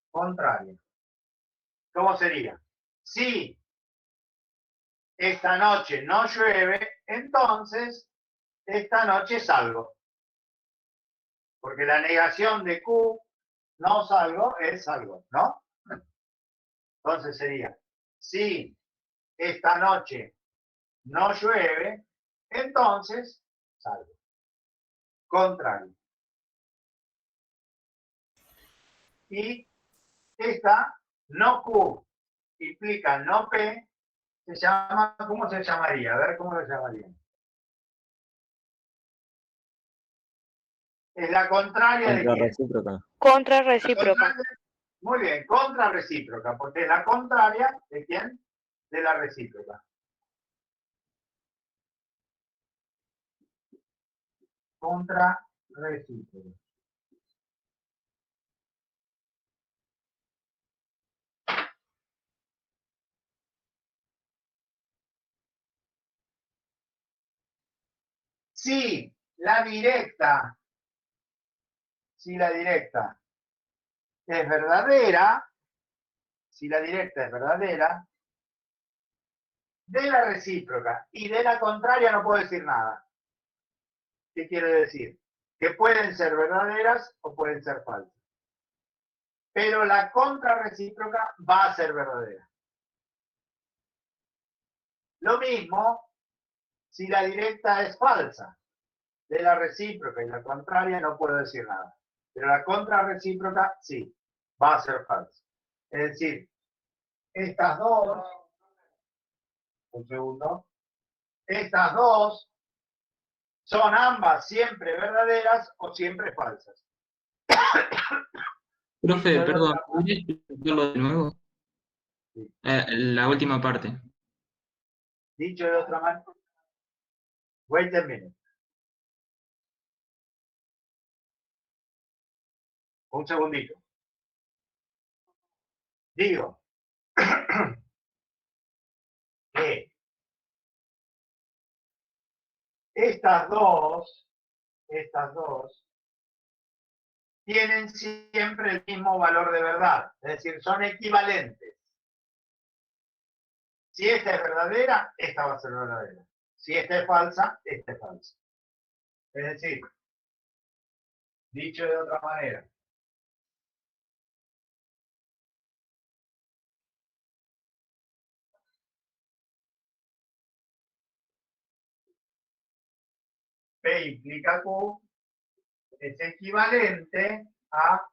Contraria. ¿Cómo sería? Si esta noche no llueve, entonces esta noche salgo. Porque la negación de Q, no salgo, es salgo, ¿no? Entonces sería, si esta noche no llueve, entonces salgo. Contrario. Y esta no Q implica no P, se llama, ¿cómo se llamaría? A ver cómo lo llamarían. Es la contraria de quién. Recíproca. Contrarrecíproca. Muy bien, contrarrecíproca, porque es la contraria de quién? De la recíproca. Contrarrecíproca. Si la directa es verdadera, si la directa es verdadera, de la recíproca y de la contraria no puedo decir nada. ¿Qué quiere decir? Que pueden ser verdaderas o pueden ser falsas. Pero la contrarrecíproca va a ser verdadera. Lo mismo si la directa es falsa. De la recíproca y la contraria no puedo decir nada. Pero la contrarrecíproca sí, va a ser falsa. Es decir, estas dos, un segundo, estas dos son ambas siempre verdaderas o siempre falsas. Profe, perdón, ¿podría explicarlo de nuevo? Sí. La última parte. Dicho de otra manera, wait a minute. Un segundito. Digo que estas dos tienen siempre el mismo valor de verdad, es decir, son equivalentes. Si esta es verdadera, esta va a ser verdadera. Si esta es falsa, esta es falsa. Es decir, dicho de otra manera, P implica Q es equivalente a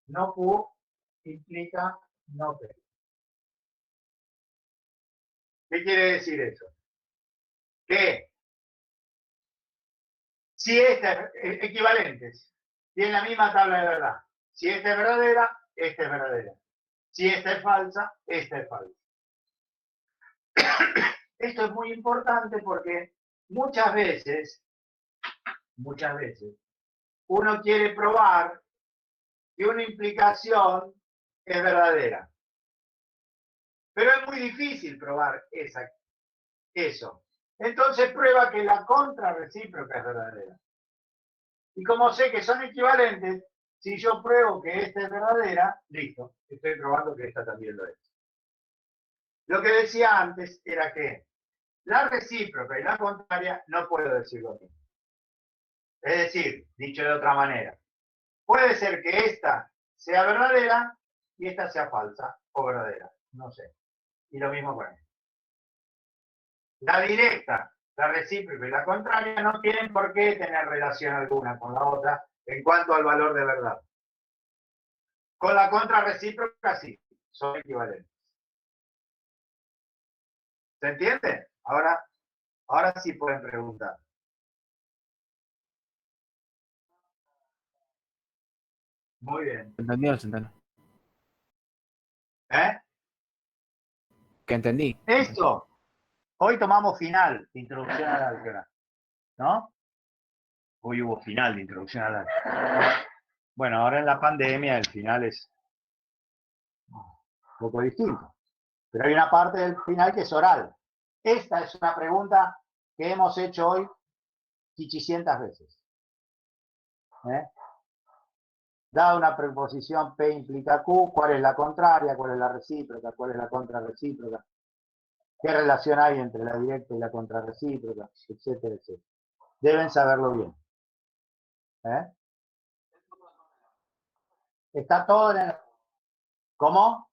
no Q implica no P. ¿Qué quiere decir eso? Que si esta es equivalentes, tienen la misma tabla de verdad. Si esta es verdadera, esta es verdadera. Si esta es falsa, esta es falsa. Esto es muy importante porque muchas veces, uno quiere probar que una implicación es verdadera. Pero es muy difícil probar eso. Entonces prueba que la contrarrecíproca es verdadera. Y como sé que son equivalentes, si yo pruebo que esta es verdadera, listo, estoy probando que esta también lo es. Lo que decía antes era que la recíproca y la contraria no puedo decir lo mismo. Es decir, dicho de otra manera, puede ser que esta sea verdadera y esta sea falsa o verdadera, no sé. Y lo mismo con esta. La directa, la recíproca y la contraria no tienen por qué tener relación alguna con la otra en cuanto al valor de verdad. Con la contrarrecíproca sí, son equivalentes. ¿Se entiende? Ahora sí pueden preguntar. Muy bien. ¿Entendido? ¿Se entendió? ¿Eh? ¿Qué entendí? Esto, hoy tomamos final de introducción al álgebra, ¿no? Hoy hubo final de introducción al álgebra. Bueno, ahora en la pandemia el final es un poco distinto. Pero hay una parte del final que es oral. Esta es una pregunta que hemos hecho hoy 800 veces. Dada una preposición P implica Q, ¿cuál es la contraria? ¿Cuál es la recíproca? ¿Cuál es la contrarrecíproca? ¿Qué relación hay entre la directa y la contrarrecíproca? Etcétera, etcétera. Deben saberlo bien. Está todo en el... ¿Cómo?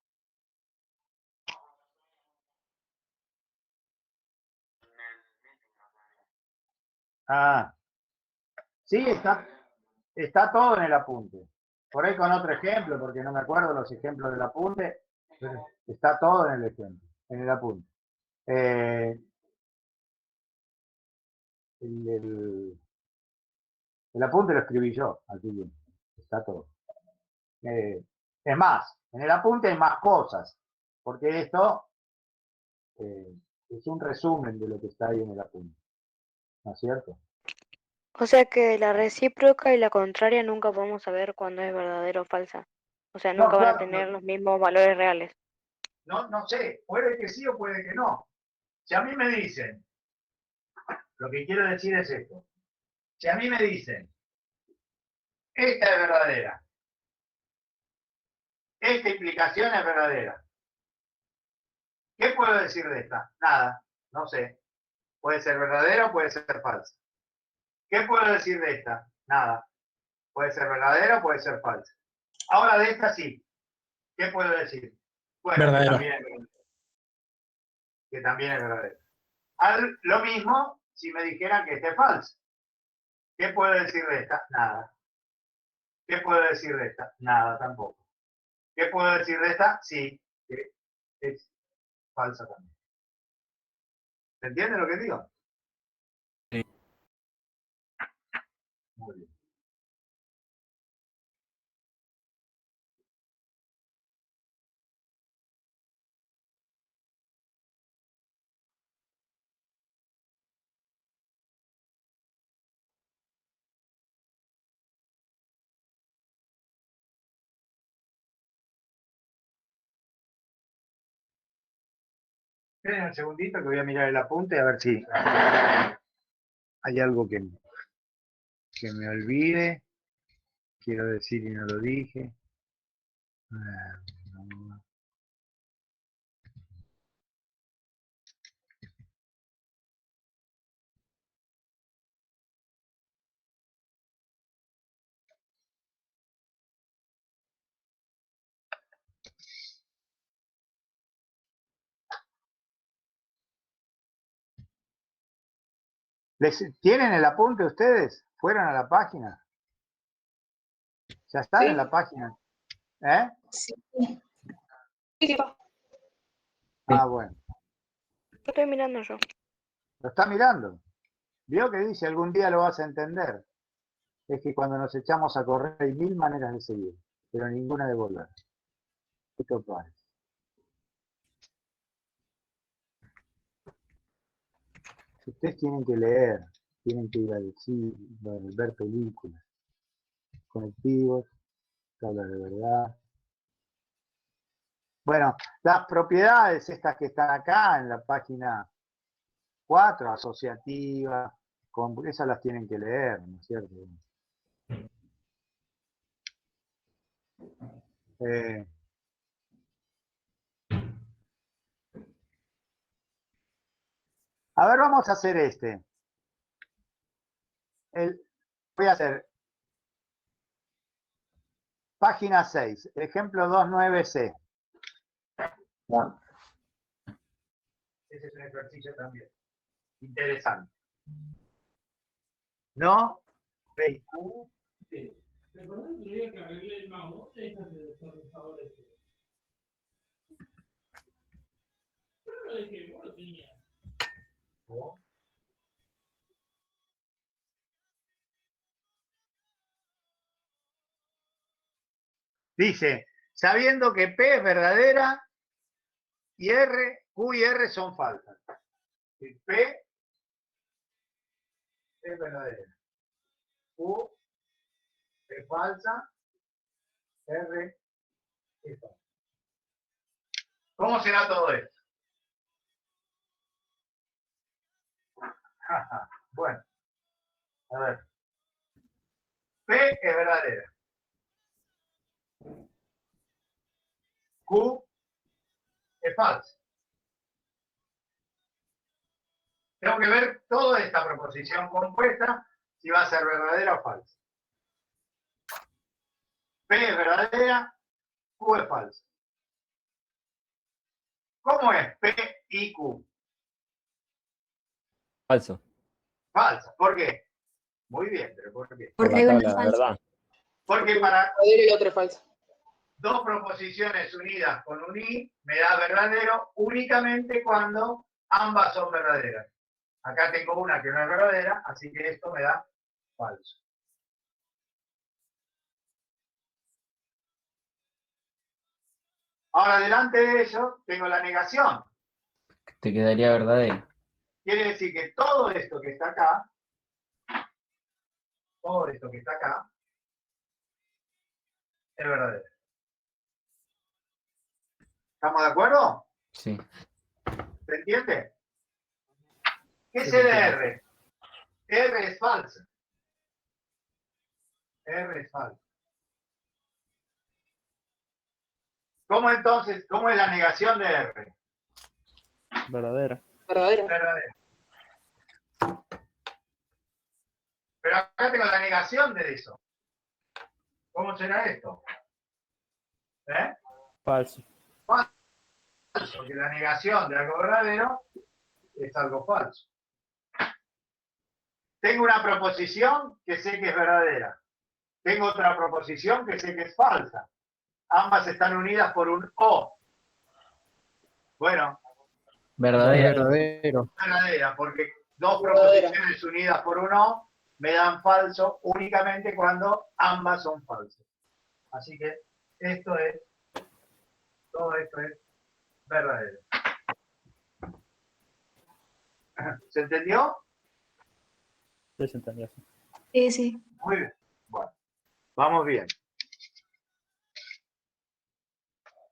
Ah, sí, está todo en el apunte. Por ahí con otro ejemplo, porque no me acuerdo los ejemplos del apunte, pero está todo en el ejemplo, en el apunte. El apunte lo escribí yo, aquí bien. Está todo. Es más, en el apunte hay más cosas, porque esto es un resumen de lo que está ahí en el apunte. ¿No es cierto? O sea que la recíproca y la contraria nunca podemos saber cuándo es verdadera o falsa. O sea, No, nunca van a claro, tener los mismos valores reales. no sé, puede que sí o puede que no. Si a mí me dicen, lo que quiero decir es esto, si a mí me dicen, esta es verdadera, esta implicación es verdadera, ¿qué puedo decir de esta? Nada, no sé. Puede ser verdadera o puede ser falsa. ¿Qué puedo decir de esta? Nada. Puede ser verdadera o puede ser falsa. Ahora de esta sí. ¿Qué puedo decir? Bueno, Verdadera. que también es verdadera. Lo mismo si me dijeran que esta es falsa. ¿Qué puedo decir de esta? Nada. ¿Qué puedo decir de esta? Nada tampoco. ¿Qué puedo decir de esta? Sí, que es falsa también. ¿Se entiende lo que digo? Sí. Muy bien. Esperen un segundito que voy a mirar el apunte a ver si hay algo que me olvide. Quiero decir y no lo dije. No. ¿Tienen el apunte ustedes? ¿Fueron a la página? ¿Ya están Sí. en la página? ¿Eh? Sí. Sí, pa. Ah, bueno. Lo estoy mirando yo. Lo está mirando. Vio que dice, algún día lo vas a entender. Es que cuando nos echamos a correr hay 1000 maneras de seguir, pero ninguna de volver. Esto parece. Ustedes tienen que leer, tienen que ir al cine, ver películas, conectivos, tablas de verdad. Bueno, las propiedades estas que están acá en la página 4, asociativas, esas las tienen que leer, ¿no es cierto? A ver, vamos a hacer este. Voy a hacer página 6, ejemplo 29C. Ese es un ejercicio también interesante. ¿No? PQ. Dice, sabiendo que P es verdadera y R, Q y R son falsas. P es verdadera. Q es falsa. R es falsa. ¿Cómo será todo esto? Bueno, a ver. P es verdadera. Q es falsa. Tengo que ver toda esta proposición compuesta si va a ser verdadera o falsa. P es verdadera, Q es falsa. ¿Cómo es P y Q? Falso. Falsa. ¿Por qué? Muy bien, pero ¿por qué? Por la tabla de verdad. Porque para Verdadero y otro es falso. dos proposiciones unidas con un I me da verdadero únicamente cuando ambas son verdaderas. Acá tengo una que no es verdadera, así que esto me da falso. Ahora, delante de eso, tengo la negación. Te quedaría verdadero. Quiere decir que todo esto que está acá, es verdadero. ¿Estamos de acuerdo? Sí. ¿Se entiende? ¿Qué es el R? R es falsa. R es falsa. ¿Cómo entonces, cómo es la negación de R? Verdadera. Verdadero. Verdadera. Pero acá tengo la negación de eso. ¿Cómo será esto? ¿Eh? Falso. Falso, porque la negación de algo verdadero es algo falso. Tengo una proposición que sé que es verdadera. Tengo otra proposición que sé que es falsa. Ambas están unidas por un O. Bueno, Verdadero. verdadera, porque dos proposiciones unidas por un O me dan falso únicamente cuando ambas son falsas. Así que todo esto es verdadero. ¿Se entendió? Sí, se entendió. Sí, sí. Muy bien. Bueno, vamos bien.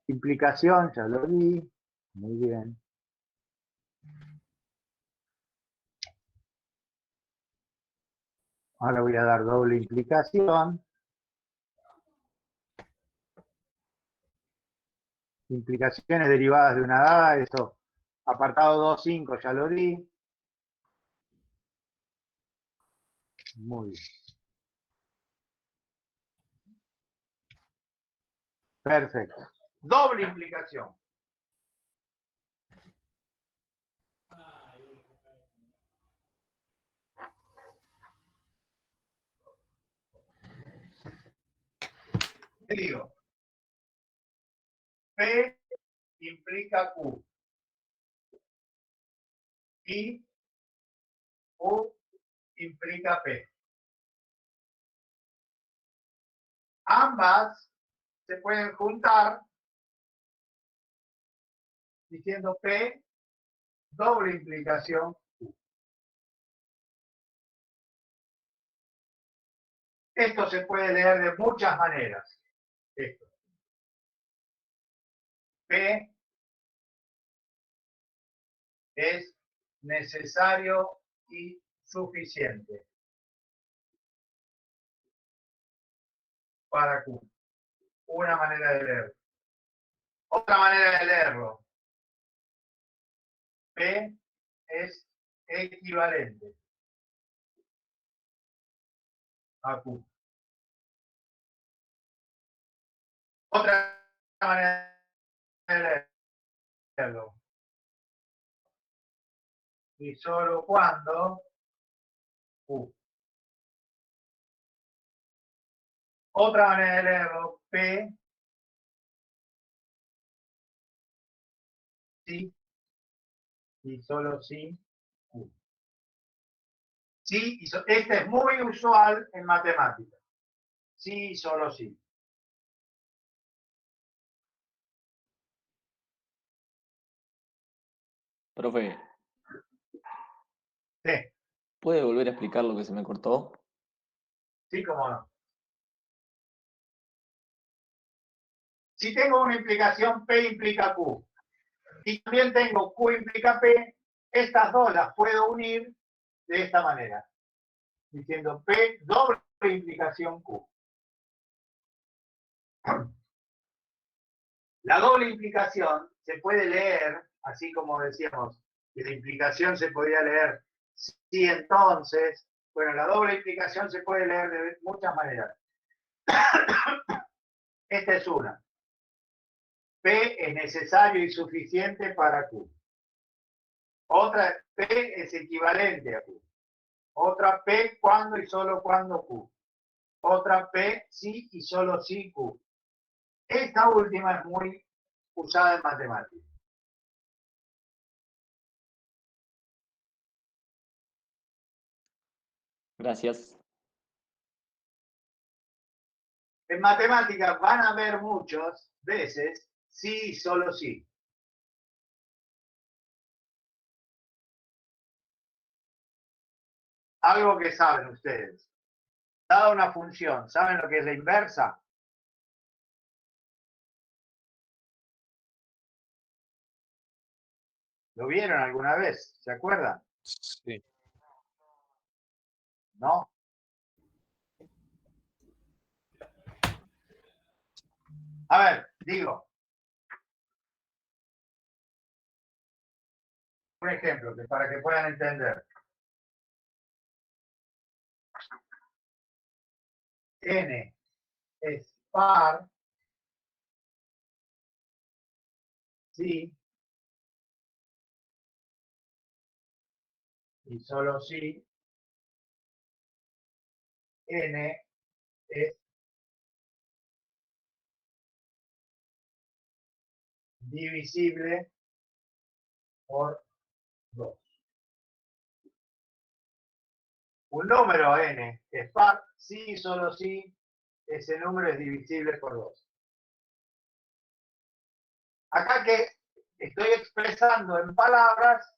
Implicación, ya lo vi. Muy bien. Ahora voy a dar doble implicación. Implicaciones derivadas de una dada, esto, apartado 2.5, ya lo di. Muy bien. Perfecto. Doble implicación. ¿Qué digo? P implica Q. Y Q implica P. Ambas se pueden juntar diciendo P doble implicación Q. Esto se puede leer de muchas maneras. Esto. P es necesario y suficiente para Q. Una manera de leerlo. Otra manera de leerlo. P es equivalente a Q. Otra manera de leerlo. Y solo cuando Q. Otra manera de leerlo, P sí y solo sí Q. Sí, este es muy usual en matemáticas. Sí y solo sí. Profe, Sí, ¿puede volver a explicar lo que se me cortó? sí, cómo no. Si tengo una implicación P implica Q y también tengo Q implica P, estas dos las puedo unir de esta manera, diciendo P doble implicación Q. La doble implicación se puede leer, así como decíamos, que la implicación se podía leer sí entonces. Bueno, la doble implicación se puede leer de muchas maneras. Esta es una. P es necesario y suficiente para Q. Otra, P es equivalente a Q. Otra, P cuando y solo cuando Q. Otra, P sí y solo sí Q. Esta última es muy usada en matemáticas. Gracias. En matemáticas van a ver muchas veces sí y solo sí. Algo que saben ustedes. Dada una función, ¿saben lo que es la inversa? ¿Lo vieron alguna vez? ¿Se acuerdan? Sí. ¿No? A ver, digo. Un ejemplo que para que puedan entender. N es par sí y solo sí. N es divisible por 2. Un número n es par sí y solo sí, ese número es divisible por 2. Acá que estoy expresando en palabras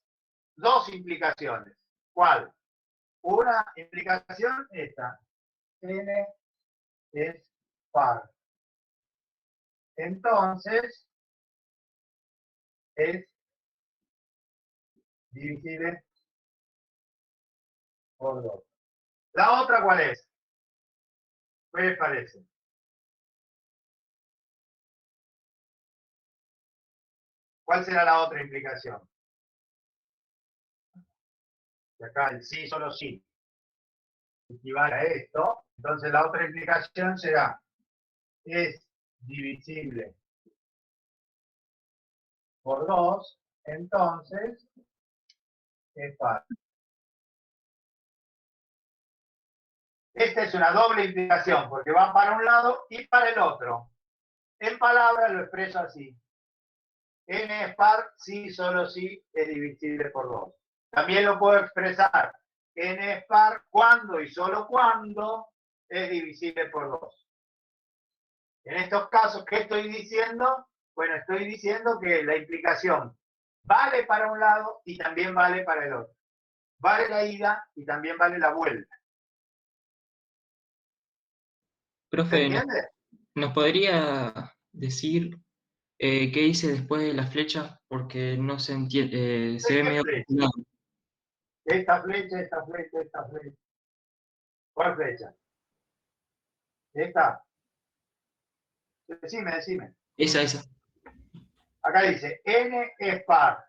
dos implicaciones. ¿Cuál? Una implicación, esta. N es par. Entonces, es divisible por 2. ¿La otra cuál es? ¿Qué les parece? ¿Cuál será la otra implicación? Y acá el sí, solo sí, equivale a esto. Entonces la otra implicación será, es divisible por 2, entonces es par. Esta es una doble implicación, porque va para un lado y para el otro. En palabras lo expreso así. N es par si, solo si es divisible por 2. También lo puedo expresar. N es par cuando y solo cuando es divisible por 2. En estos casos, ¿qué estoy diciendo? Bueno, estoy diciendo que la implicación vale para un lado y también vale para el otro. Vale la ida y también vale la vuelta. ¿Se Profe, entiende? ¿nos podría decir qué hice después de la flecha? Porque no se entiende, se ve ¿Qué medio flecha? complicado. Esta flecha, esta flecha, esta flecha. ¿Cuál flecha? ¿Esta? Decime. Esa. Acá dice, n es par.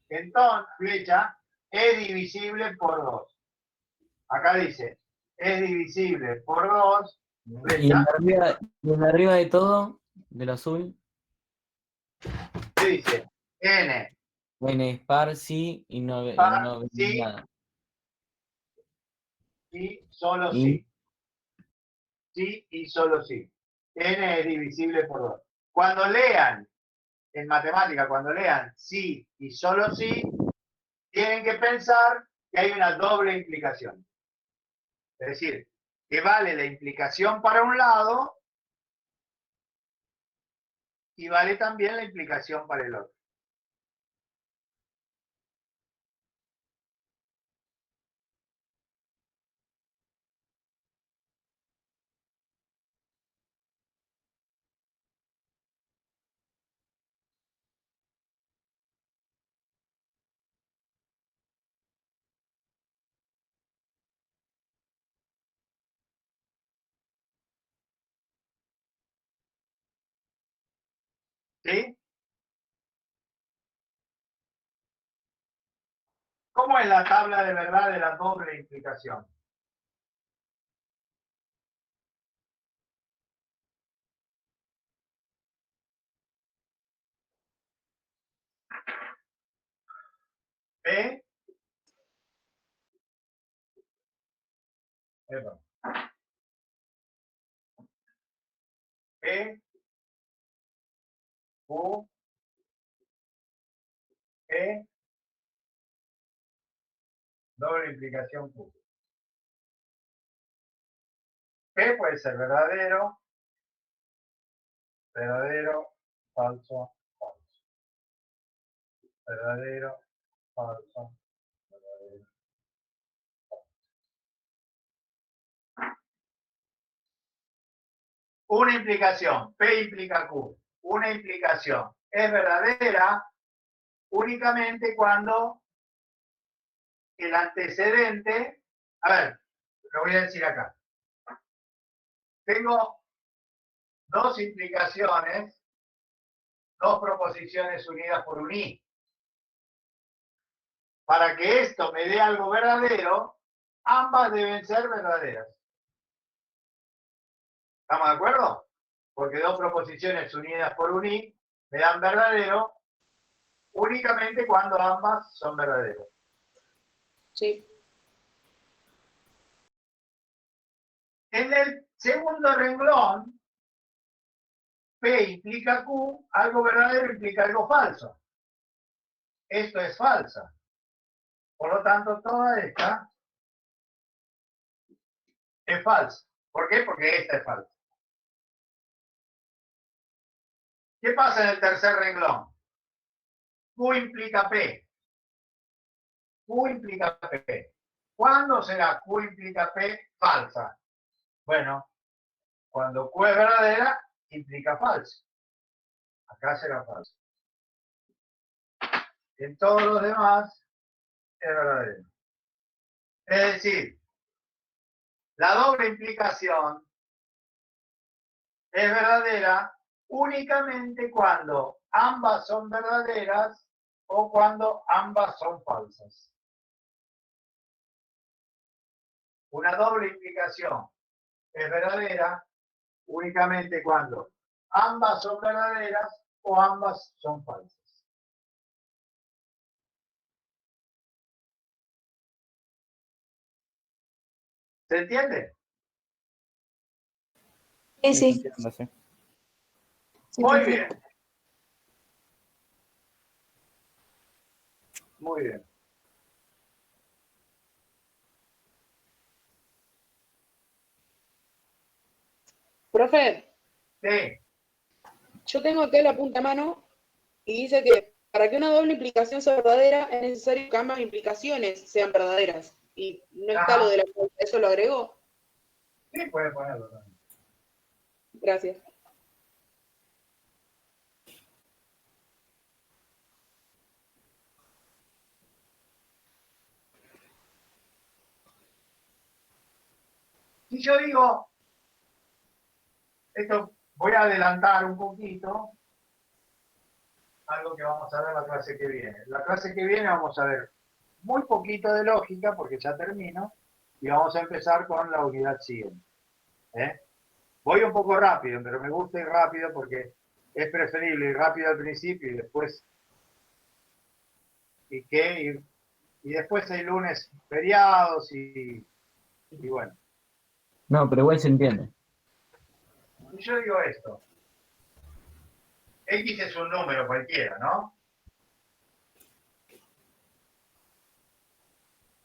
Entonces, flecha es divisible por 2. Acá dice, es divisible por 2. Y Flecha. en arriba de todo, del azul, ¿Qué dice? N n es par, sí, y par, no ven sí, nada. y solo Y sí. Sí y solo sí. N es divisible por 2. Cuando lean, en matemática, cuando lean sí y solo sí, tienen que pensar que hay una doble implicación. Es decir, que vale la implicación para un lado y vale también la implicación para el otro. ¿Sí? ¿Cómo es la tabla de verdad de la doble implicación? P, P, Q, E, doble implicación Q. P puede ser verdadero, falso, falso. Verdadero, falso, verdadero. Una implicación, P implica Q. Una implicación es verdadera únicamente cuando el antecedente, a ver, lo voy a decir acá. Tengo dos implicaciones, dos proposiciones unidas por un I. Para que esto me dé algo verdadero, ambas deben ser verdaderas. ¿Estamos de acuerdo? Porque dos proposiciones unidas por un I me dan verdadero únicamente cuando ambas son verdaderas. Sí. En el segundo renglón, P implica Q, algo verdadero implica algo falso. Esto es falsa. Por lo tanto, toda esta es falsa. ¿Por qué? Porque esta es falsa. ¿Qué pasa en el tercer renglón? Q implica P. Q implica P. ¿Cuándo será Q implica P falsa? Bueno, cuando Q es verdadera, implica falsa. Acá será falsa. En todos los demás, es verdadero. Es decir, la doble implicación es verdadera únicamente cuando ambas son verdaderas o cuando ambas son falsas. Una doble implicación es verdadera únicamente cuando ambas son verdaderas o ambas son falsas. ¿Se entiende? Sí, sí. Entiendo, sí. Muy bien. Muy bien. Profe, Sí. yo tengo acá la punta a mano y dice que para que una doble implicación sea verdadera es necesario que ambas implicaciones sean verdaderas. Y no está lo de la... ¿Eso lo agregó? Sí, puede ponerlo también. Gracias. Si yo digo, esto voy a adelantar un poquito, algo que vamos a ver la clase que viene. La clase que viene vamos a ver muy poquito de lógica, porque ya termino, y vamos a empezar con la unidad siguiente. Voy un poco rápido, pero me gusta ir rápido porque es preferible ir rápido al principio y después y después hay lunes feriados y bueno. No, pero igual se entiende. Y yo digo esto. X es un número cualquiera, ¿no?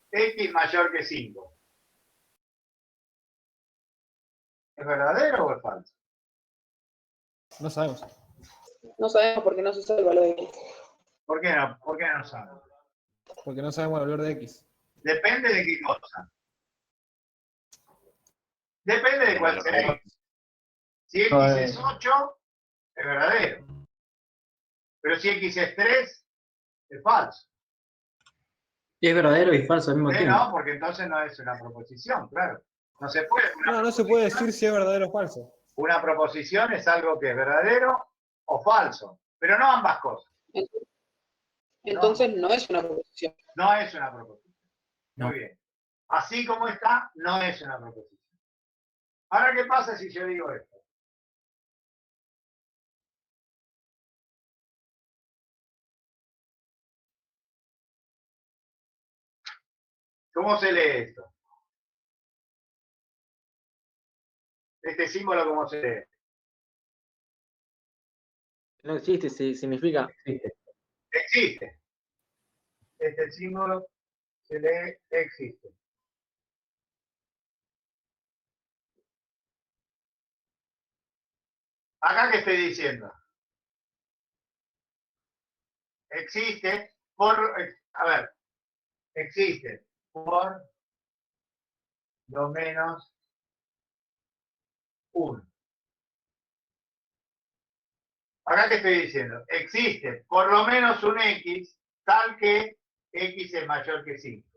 X mayor que 5. ¿Es verdadero o es falso? No sabemos. No sabemos por qué no se usa el valor de X. ¿Por qué no? ¿Por qué no sabemos? Porque no sabemos el valor de X. Depende de qué cosa. Depende de cuál sea X. Si X es 8, es verdadero. Pero si X es 3, es falso. Es verdadero y falso al mismo tiempo. No, porque entonces no es una proposición, claro. No se puede. No se puede decir si es verdadero o falso. Una proposición es algo que es verdadero o falso, pero no ambas cosas. Entonces no es una proposición. No es una proposición. No. Muy bien. Así como está, no es una proposición. Ahora, ¿qué pasa si yo digo esto? ¿Cómo se lee esto? Este símbolo, ¿cómo se lee? No existe, significa. Existe. Este símbolo se lee existe. Acá, ¿qué estoy diciendo? Existe por, a ver, existe por lo menos 1. Acá te estoy diciendo, existe por lo menos un X tal que X es mayor que 5.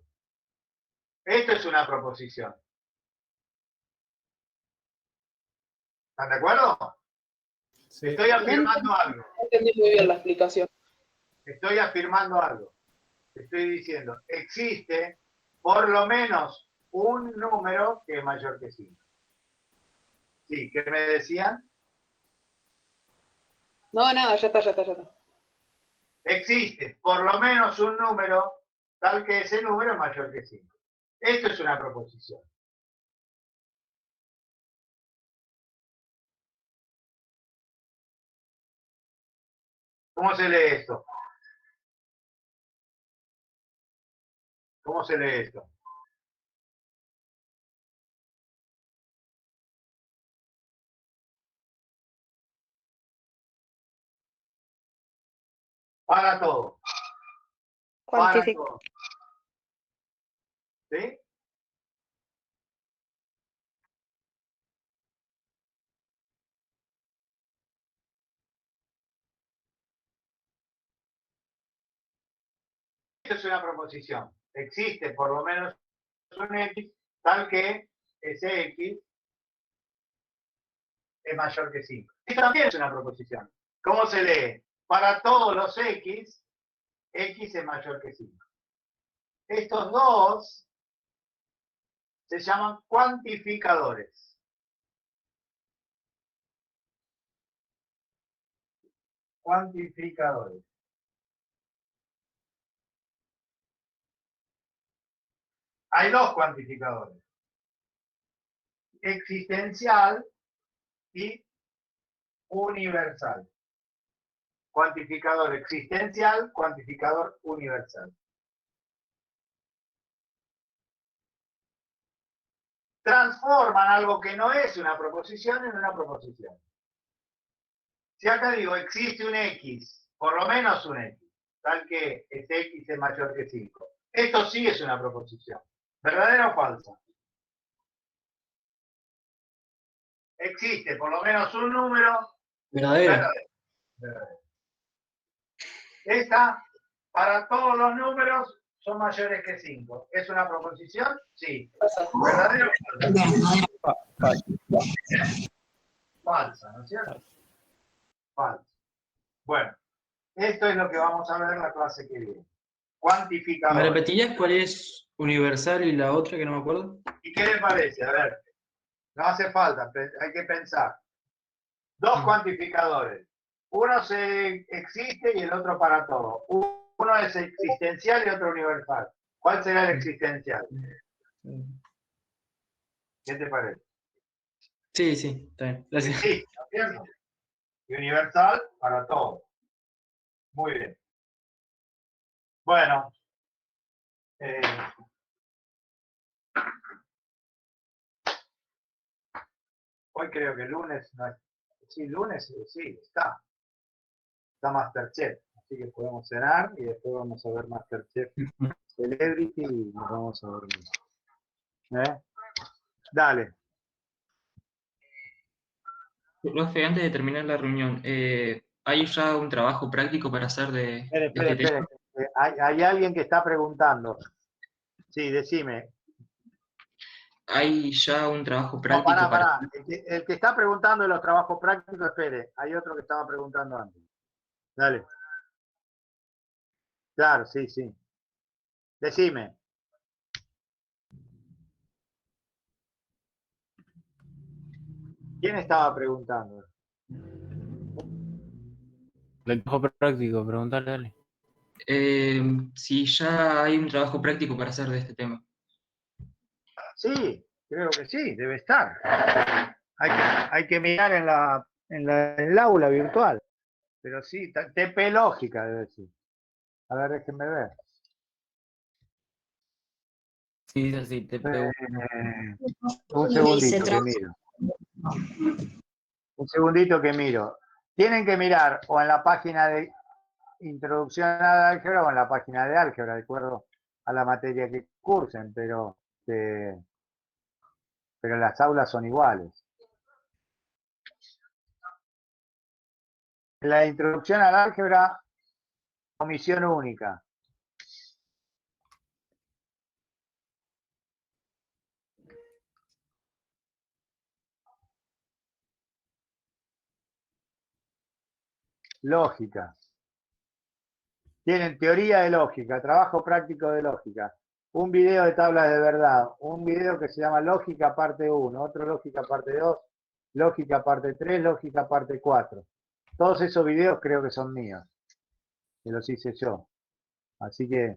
Esto es una proposición. ¿Están de acuerdo? Sí. Estoy afirmando algo. No entendí muy bien la explicación. Estoy afirmando algo. Estoy diciendo, existe por lo menos un número que es mayor que 5. Sí, ¿qué me decían? No, nada, ya está. Existe por lo menos un número tal que ese número es mayor que 5. Esto es una proposición. ¿Cómo se lee esto? ¿Cómo se lee esto? Para todo. Para todo. ¿Sí? Esto es una proposición. Existe por lo menos un X tal que ese X es mayor que 5. Esto también es una proposición. ¿Cómo se lee? Para todos los X, X es mayor que 5. Estos dos se llaman cuantificadores. Cuantificadores. Hay dos cuantificadores. Existencial y universal. Cuantificador existencial, cuantificador universal. Transforman algo que no es una proposición en una proposición. Si acá digo existe un X, por lo menos un X, tal que este X es mayor que 5. Esto sí es una proposición. ¿Verdadera o falsa? Existe por lo menos un número Verdadera. verdadero. Esta, para todos los números, son mayores que 5. ¿Es una proposición? Sí. ¿Verdadero o falsa? Falsa, ¿no es cierto? Falsa. Bueno, esto es lo que vamos a ver en la clase que viene. ¿Me Cuantificador. repetirías cuál es universal y la otra que no me acuerdo? ¿Y qué le parece? A ver, no hace falta, hay que pensar. Dos cuantificadores. Uno existe y el otro para todo. Uno es existencial y otro universal. ¿Cuál será el existencial? ¿Qué te parece? Sí, sí, está bien. Gracias. Sí, ¿no es cierto? Y universal para todo. Muy bien. Bueno. Hoy creo que lunes no es. Sí, lunes sí, está. Está Masterchef. Así que podemos cenar y después vamos a ver Masterchef Celebrity y nos vamos a dormir. Dale. Profe, antes de terminar la reunión, ¿hay ya un trabajo práctico para hacer de Espere. este tema? Hay alguien que está preguntando. Sí, decime. ¿Hay ya un trabajo No, práctico pará. El que está preguntando de los trabajos prácticos, espere. Hay otro que estaba preguntando antes. Dale. Claro, sí. Decime. ¿Quién estaba preguntando? El trabajo práctico, preguntarle, dale. Si ya hay un trabajo práctico para hacer de este tema? Sí, creo que sí, debe estar. Hay que mirar en el aula virtual. Pero sí, TP lógica debe decir. A ver, déjenme ver. Sí, es así, te pregunto. Un segundito que miro. Un segundito que miro. Tienen que mirar o en la página de introducción al álgebra o en la página de álgebra, de acuerdo a la materia que cursen, pero las aulas son iguales. En la introducción al álgebra, comisión única. Lógica. Tienen teoría de lógica, trabajo práctico de lógica, un video de tablas de verdad, un video que se llama Lógica parte 1, otro Lógica parte 2, Lógica parte 3, Lógica parte 4. Todos esos videos creo que son míos, que los hice yo. Así que...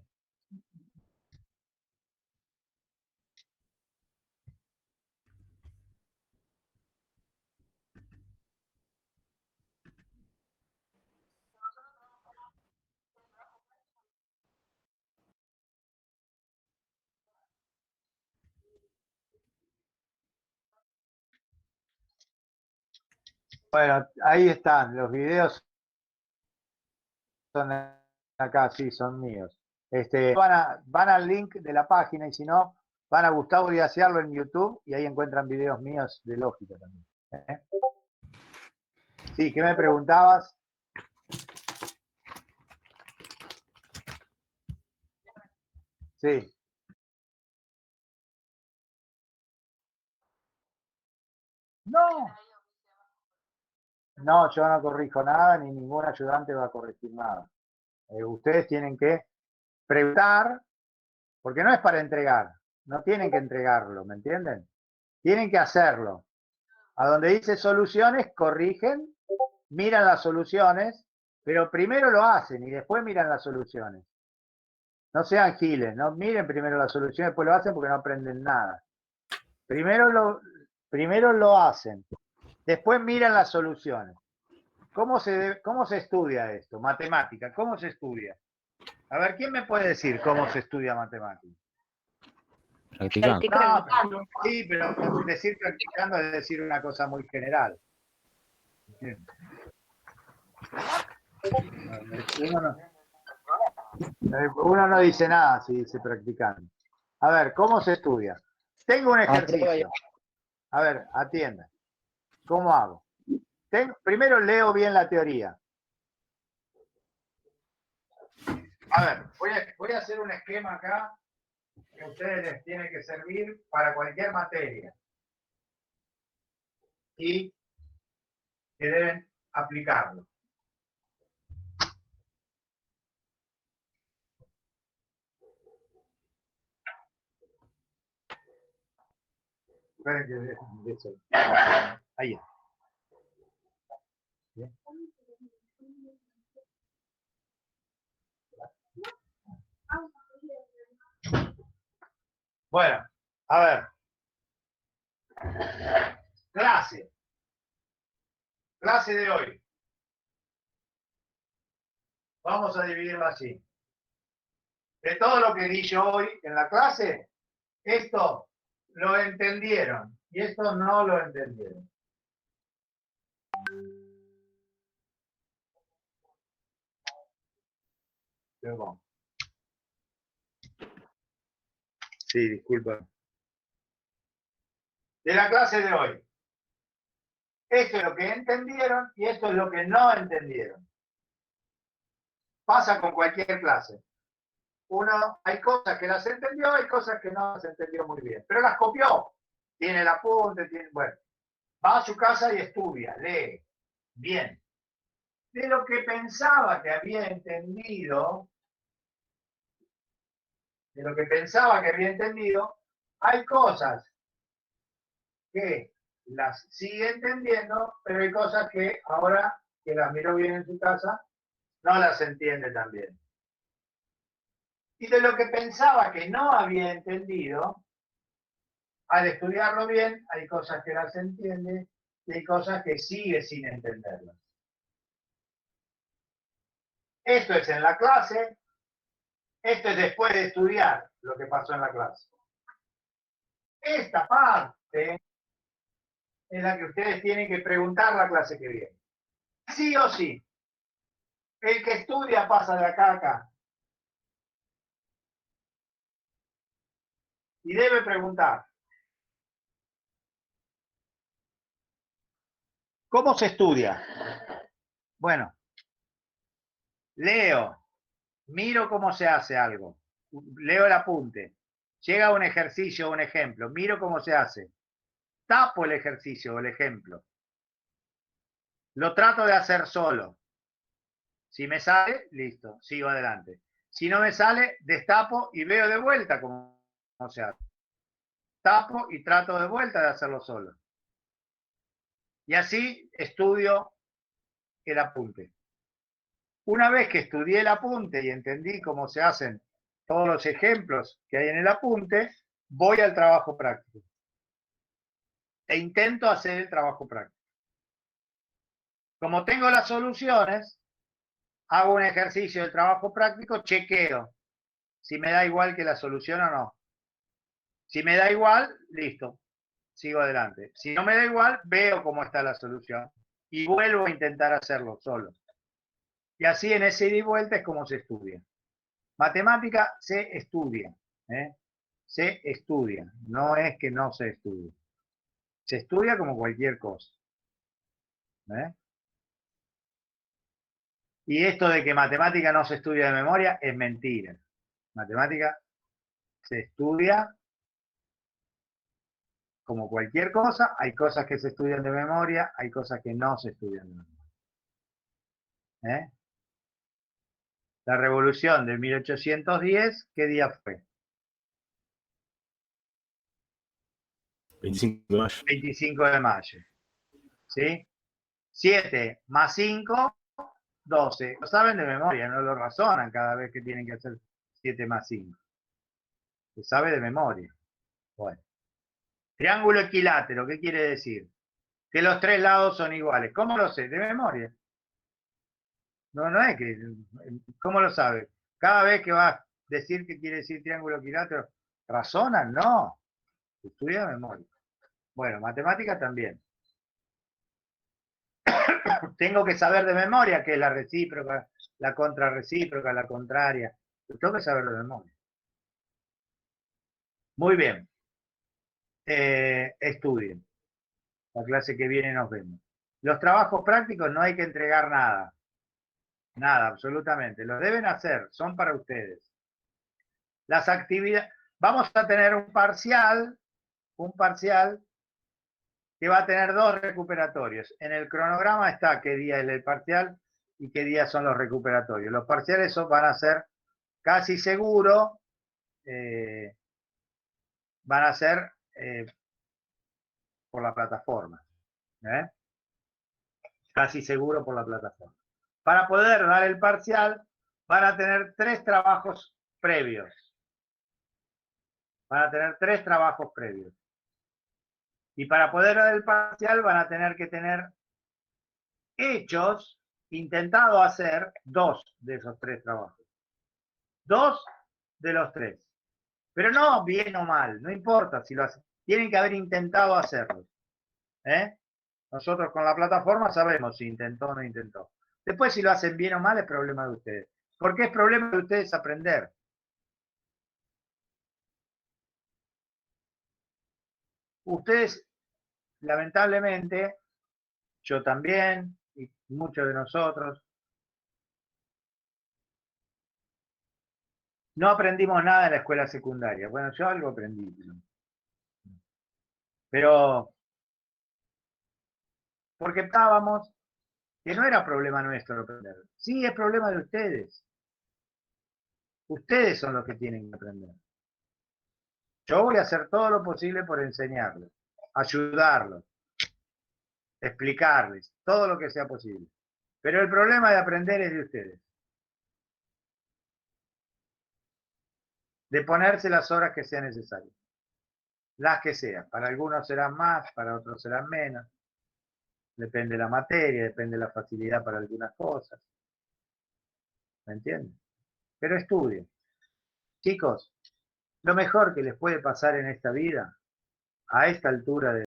Bueno, ahí están, los videos son acá, sí, son míos. Van al link de la página y si no, van a Gustavo Díaz Ciarlo en YouTube y ahí encuentran videos míos de lógica también. Sí, ¿qué me preguntabas? Sí. No. No, yo no corrijo nada, ni ningún ayudante va a corregir nada. Ustedes tienen que preguntar, porque no es para entregar, no tienen que entregarlo, ¿me entienden? Tienen que hacerlo. A donde dice soluciones, corrigen, miran las soluciones, pero primero lo hacen y después miran las soluciones. No sean giles, no miren primero las soluciones, después lo hacen porque no aprenden nada. Primero lo hacen Después miran las soluciones. ¿Cómo se estudia esto? Matemática, ¿cómo se estudia? A ver, ¿quién me puede decir cómo se estudia matemática? Practicando. No, pero, sí, pero decir practicando es decir una cosa muy general. Uno no dice nada si dice practicando. A ver, ¿cómo se estudia? Tengo un ejercicio. A ver, atienda. ¿Cómo hago? Primero leo bien la teoría. A ver, voy a hacer un esquema acá que a ustedes les tiene que servir para cualquier materia. Y que deben aplicarlo. Esperen que eso. Ahí. Bien. Bueno, a ver. Clase. Clase de hoy. Vamos a dividirlo así. De todo lo que di yo hoy en la clase, esto lo entendieron y esto no lo entendieron. Perdón. Sí, disculpa. De la clase de hoy. Esto es lo que entendieron y esto es lo que no entendieron. Pasa con cualquier clase. Hay cosas que las entendió, hay cosas que no las entendió muy bien, pero las copió. Tiene el apunte, bueno. Va a su casa y estudia, lee. Bien. De lo que pensaba que había entendido, hay cosas que las sigue entendiendo, pero hay cosas que ahora que las miró bien en su casa, no las entiende tan bien. Y de lo que pensaba que no había entendido, al estudiarlo bien, hay cosas que las entiende y hay cosas que sigue sin entenderlas. Esto es en la clase, esto es después de estudiar lo que pasó en la clase. Esta parte es la que ustedes tienen que preguntar la clase que viene. Sí o sí. El que estudia pasa de acá a acá. Y debe preguntar. ¿Cómo se estudia? Bueno, leo, miro cómo se hace algo, leo el apunte, llega un ejercicio o un ejemplo, miro cómo se hace, tapo el ejercicio o el ejemplo, lo trato de hacer solo. Si me sale, listo, sigo adelante. Si no me sale, destapo y veo de vuelta cómo se hace. Tapo y trato de vuelta de hacerlo solo. Y así estudio el apunte. Una vez que estudié el apunte y entendí cómo se hacen todos los ejemplos que hay en el apunte, voy al trabajo práctico. E intento hacer el trabajo práctico. Como tengo las soluciones, hago un ejercicio del trabajo práctico, chequeo si me da igual que la solución o no. Si me da igual, listo, sigo adelante. Si no me da igual, veo cómo está la solución y vuelvo a intentar hacerlo solo. Y así en ese ida y vuelta es como se estudia. Matemática se estudia. Se estudia. No es que no se estudie. Se estudia como cualquier cosa. Y esto de que matemática no se estudia de memoria es mentira. Matemática se estudia como cualquier cosa. Hay cosas que se estudian de memoria, hay cosas que no se estudian de memoria. La revolución de 1810, ¿qué día fue? 25 de mayo. 25 de mayo. ¿Sí? 7 más 5, 12. Lo saben de memoria, no lo razonan cada vez que tienen que hacer 7 más 5. Se sabe de memoria. Bueno. Triángulo equilátero, ¿qué quiere decir? que los tres lados son iguales. ¿Cómo lo sé? De memoria. No es que... ¿Cómo lo sabes? Cada vez que vas a decir que quiere decir triángulo equilátero, ¿razonan? No. Estudia de memoria. Bueno, matemática también. Tengo que saber de memoria qué es la recíproca, la contrarrecíproca, la contraria. Tengo que saberlo de memoria. Muy bien. Estudien. La clase que viene nos vemos. Los trabajos prácticos no hay que entregar nada. Nada, absolutamente. Los deben hacer, son para ustedes. Las actividades... Vamos a tener un parcial que va a tener 2 recuperatorios. En el cronograma está qué día es el parcial y qué días son los recuperatorios. Los parciales van a ser casi seguro, van a ser por la plataforma. Casi seguro por la plataforma. Para poder dar el parcial, van a tener 3 trabajos previos. Van a tener 3 trabajos previos. Y para poder dar el parcial van a tener que tener hechos, intentado hacer 2 de esos 3 trabajos. 2 de los 3. Pero no bien o mal, no importa si lo hacen. Tienen que haber intentado hacerlo. Nosotros con la plataforma sabemos si intentó o no intentó. Después si lo hacen bien o mal es problema de ustedes. Porque es problema de ustedes aprender. Ustedes, lamentablemente, yo también, y muchos de nosotros, no aprendimos nada en la escuela secundaria. Bueno, yo algo aprendí. Pero porque estábamos, que no era problema nuestro aprender. Sí, es problema de ustedes. Ustedes son los que tienen que aprender. Yo voy a hacer todo lo posible por enseñarles, ayudarlos, explicarles, todo lo que sea posible. Pero el problema de aprender es de ustedes. De ponerse las horas que sean necesarias. Las que sean. Para algunos serán más, para otros serán menos. Depende de la materia, depende de la facilidad para algunas cosas. ¿Me entienden? Pero estudien. Chicos, lo mejor que les puede pasar en esta vida, a esta altura de